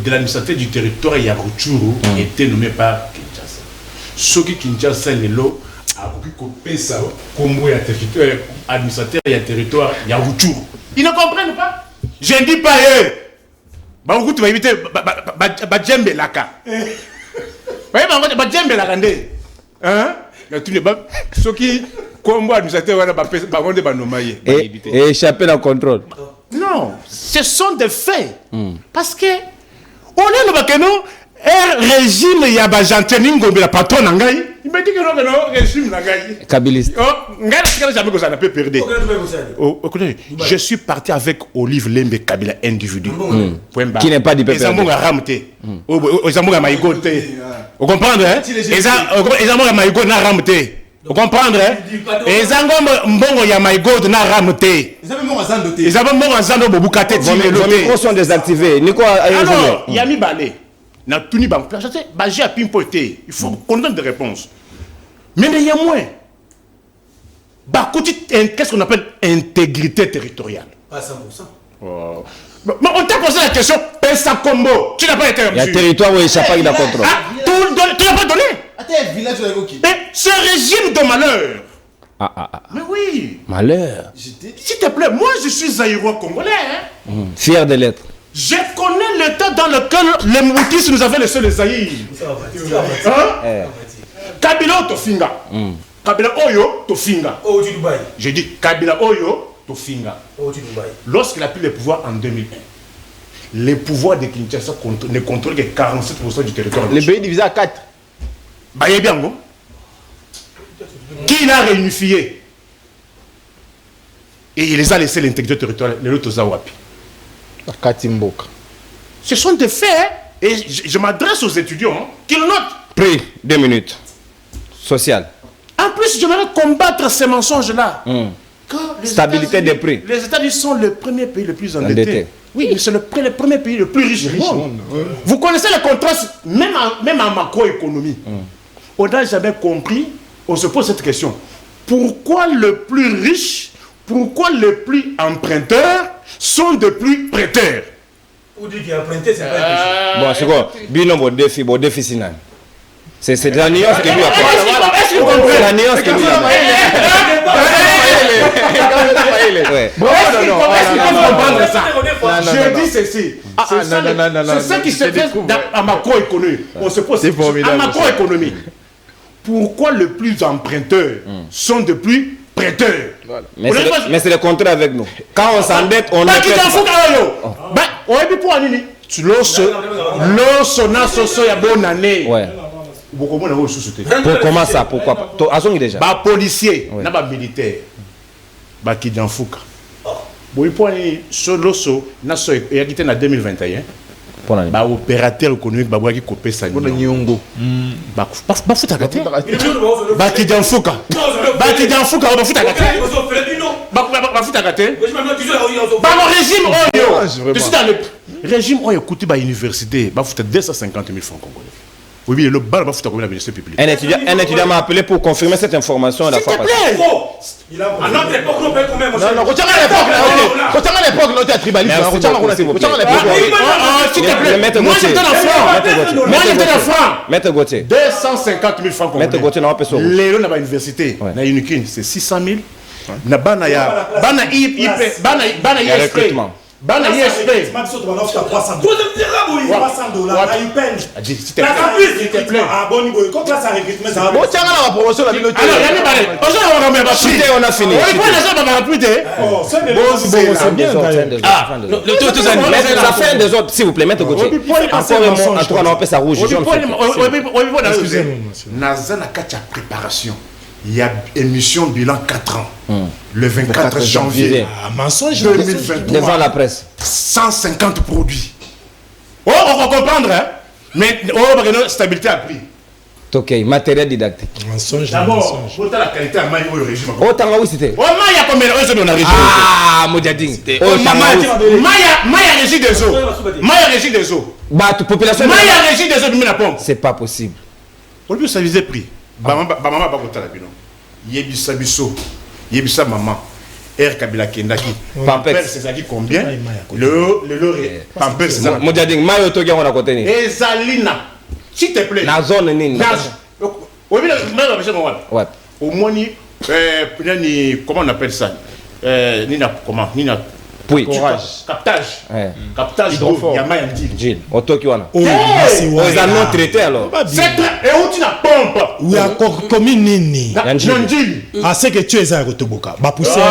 l'administrateur du territoire Yaruchuru étaient nommés par Kinshasa. Ce qui Kinshasa est là, a coupé ça comme administrateur du territoire Yaruchuru. Ils ne comprennent pas. Je ne dis pas eux. Bah tu vas éviter Badjembe Laka. Badjembe Laka ndé. Hein? Ce qui comme administrateur et échapper au contrôle. Non, ce sont des faits. Parce que on est le Bakeno, un régime Yabajantening la patron Nangai. Il m'a dit que non, régime Nangai. Kabiliste. Je suis parti avec Olive Lembe Kabila individu. Qui n'est pas du PPRD. Vous comprenez, hein? Vous comprenez? Et Zangom Mbongo ya Maïgod na ramté. Ils avaient mon azando bobukate vos micros sont désactivés. Nico alors, Yami Balé. Na tuni bang. J'ai à pimpoter. Il faut qu'on donne des réponses. Mais il y a moins. Bah, qu'est-ce qu'on appelle intégrité territoriale? Pas 100%. Mais on t'a posé la question, Pesa Combo. Tu n'as pas été. Il y a un territoire où il échappe pas contrôle. Tu n'as pas donné. Mais ce régime de malheur. Mais oui. Malheur. S'il te plaît, moi je suis zaïrois congolais. Fier de l'être. Je connais l'état dans lequel les Moutis nous avaient laissé les Zaïr. Kabila Tofinga. Kabila Oyo Tofinga. J'ai dit Kabila Oyo Tofinga. Lorsqu'il a pris le pouvoir en 2001, les pouvoirs de Kinshasa ne contrôlent que 47% du territoire. Les pays divisés à 4. Bayebiango. Qui l'a réunifié? Et il les a laissé l'intégrité territoriale, les autres Zawapi. Katimboka. Ce sont des faits, hein? Et je m'adresse aux étudiants qui le notent. Prix, 2 minutes. Social. En plus, j'aimerais combattre ces mensonges-là. Stabilité des prix. Les États-Unis sont le premier pays le plus endetté. Oui, mais c'est le premier pays le plus riche du monde. Vous connaissez le contraste, même en macroéconomie. On n'a jamais compris, on se pose cette question. Pourquoi le plus riche, pourquoi les plus emprunteurs sont de plus prêteurs? Ou dit qu'il a emprunté, c'est pas bon, c'est quoi? Bon défi, c'est la nuance que lui a fait. C'est la nuance que lui a fait. comprendre ça? Je dis ceci. C'est ça qui se fait en macroéconomie. On se pose en macroéconomie. Pourquoi les plus emprunteurs sont de plus prêteurs? Mais c'est le contraire avec nous. Quand on s'endette, on est Comment ça? Pourquoi pas? Déjà. Policier, militaire, qui dans Fouka. Oui, pour aller sur l'osso, il y a quitté en 2021. Opérateur économique, qui copie ça. Nyongo. Fouta gâté. Qui dans Fouka. Qui dans Fouka, Fouta gâté. Fouta gâté. Le régime, je suis dans le régime, on écoute à l'université, il faut 250 000 francs congolais. Oui, le bal va foutre comme la ministre publique. Un étudiant m'a appelé pour confirmer cette information. S'il te plaît. À notre époque, on paye combien? Non, retiens à l'époque, l'autre est tribaliste. Retiens à l'époque. S'il te plaît. Moi, je donne un franc. Maître Gauthier. 250 000 francs congolais. Maître Gauthier, n'a pas besoin. Les gens dans l'université, dans Unikin, c'est 600 000. Na bana ya bana ISP. Bana ISP. On a fini. La fin des autres, s'il vous plaît, maître Gauthier. Encore un mot, en trois, on appelle ça rouge. Préparation. Il y a émission bilan 4 ans. Le 24 janvier 2023. Devant la presse. 150 produits. On va comprendre, hein? Mais stabilité à prix. Ok, matériel didactique. Mensonge. D'abord, la qualité à maille au régime. Oh, t'as où c'était? Oh, maille a combien de raisons dans la région? Ah, Modiadine. Maille a régie des eaux. Maille a régie des eaux. Bah, toute population. Maille a régie des eaux de la pompe. C'est pas possible. On peut stabiliser prix. Maman va pas la bino. Yebisa biso. Yebisa maman. R Kabila Kendaki. Pampers, c'est ça qui combien? Le Pampers, c'est ça. Modiadine, Mayo Togia, on a côté. Et Zalina. S'il te plaît. La zone nini. Ouais. Au moins, comment on appelle ça? Comment? Oui. Captage. Captage hydrophore. Il y a Maya Gilles. Au Tokiwana. Oh, ils en ont traité alors. Et où tu n'as pompe? Oui, comme nini. Nandil. Ah, c'est que tu es à Rotoboka. Bah, pousser.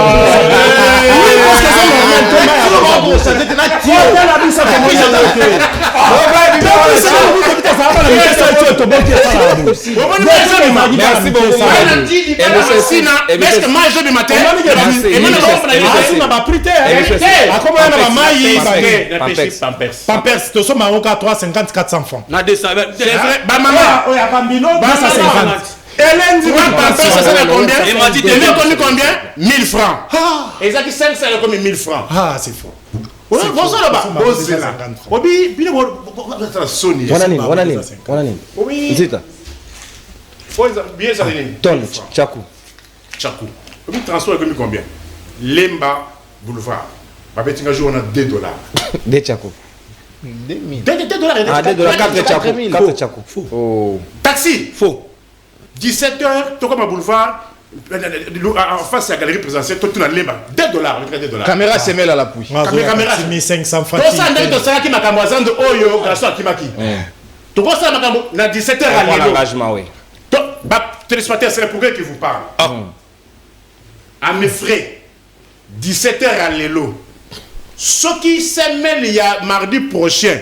Merci beaucoup. Pampers, tu sommes à 350 400 francs. Hélène dit Pampers, ça c'est combien? Elle a connu combien? 1000 francs. Et ça qui 5, ça a connu 1000 francs. Ah, c'est faux. Bonsoir là-bas. Obi, Sony. Oui. Zita. Bien ça. Ton, Tchakou. Obi, transport est combien? Lemba Boulevard. Babetinga jour on a $2. Des Tchakou. $2. Ah, $2, 4 Tchakou. Faux. Taxi. Faux. 17h, tu comme à boulevard, en face de la galerie présidentielle, tu as $2. Caméra se mêle à l'appui. Caméra 6500 francs. Tu as ça qui m'a camboisé de Oyo, grâce à Kimaki. Tu vois ça, à 17h à l'époque. L'engagement, oui. Téléspectateurs, c'est le progrès qui vous parle. À mes frais, 17h à l'élo. Ce qui se mêle il y a mardi prochain.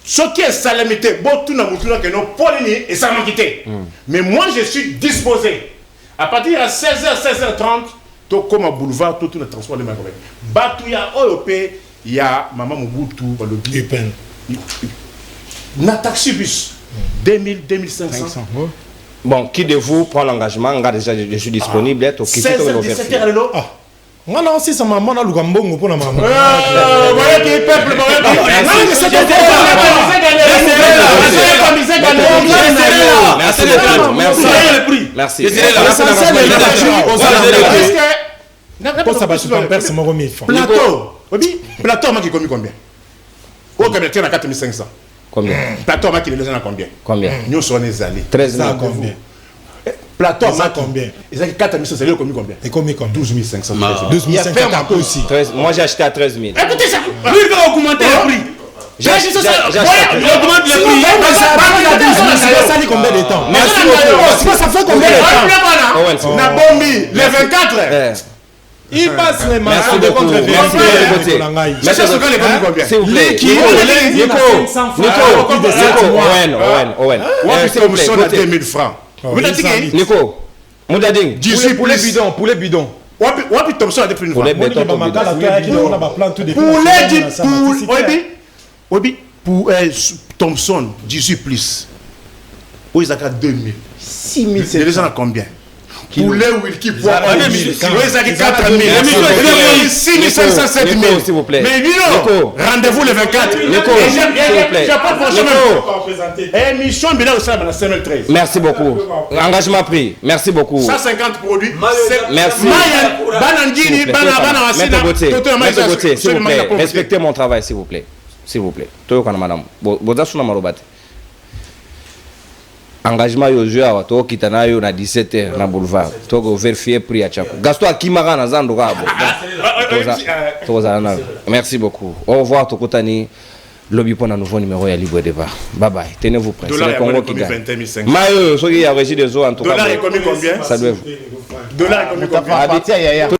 Ce qui est salamité, bon, tout le monde que nous Pauline et ça m'a quitté. Mais moi, je suis disposé. À partir de 16h, 16h30, tout comme un boulevard, tout le transport de ma collègue. Batouya, OEP, il y a Maman Mobutu, le Guipen. Na taxi bus, 2000, 2500. Bon, qui de vous prend l'engagement? Je suis disponible. 16h, 17h à l'élo. Moi non, si ça m'a mon alugambongo pour la maman. Voilà qui est peuple, Merci. Plateau, moi qui commis combien? Au Cameroun, il y a 4500. Combien? Plateau, moi qui les a combien? Combien? Nous sommes les allés. 13 000. Combien? Plateau ça combien? Ils ont 4 500, c'est combien? Et combien? 12 500. 12 500 aussi. Moi j'ai acheté à 13 000. Écoutez ça, lui il va augmenter le prix. J'ai acheté. Il augmente le prix. Ça dit combien de temps? Merci beaucoup. Ça fait combien de temps? Na bombi, les 24. Il passe les matchs. Merci beaucoup. Merci beaucoup. S'il vous plaît. Owen. S'il vous plaît. 2000 francs. Nico. Moudading. 18 poulet bidon. Wapi Thompson a depuis une fois. Pour Thompson, 18 plus. Où ils ont 2000. 6000, c'est les gens à combien? Poulet Wilkie pour 1000. Où ils ont 4000. 6500, 7000. S'il vous plaît. Mais Nino, rendez-vous le 24. Nico, s'il vous plaît. Émission Bila au Salama, 2013. Merci beaucoup. Engagement pris. Merci beaucoup. 150 produits. Merci. Maître Gauthier, s'il vous plaît. Respectez mon travail, s'il vous plaît. S'il vous plaît. Madame. Engagement yo jeu awa to kitana yo na 17h na boulevard to go vérifier prix à Tchako Gaston Akimara na zando kabo merci beaucoup au revoir Tokotani lobby pour un nouveau numéro ya libre débat bye bye tenez-vous prêts c'est le Congo qui gagne mayo soki ya régie des eaux en tout cas dollar est combien ça doit dollar est combien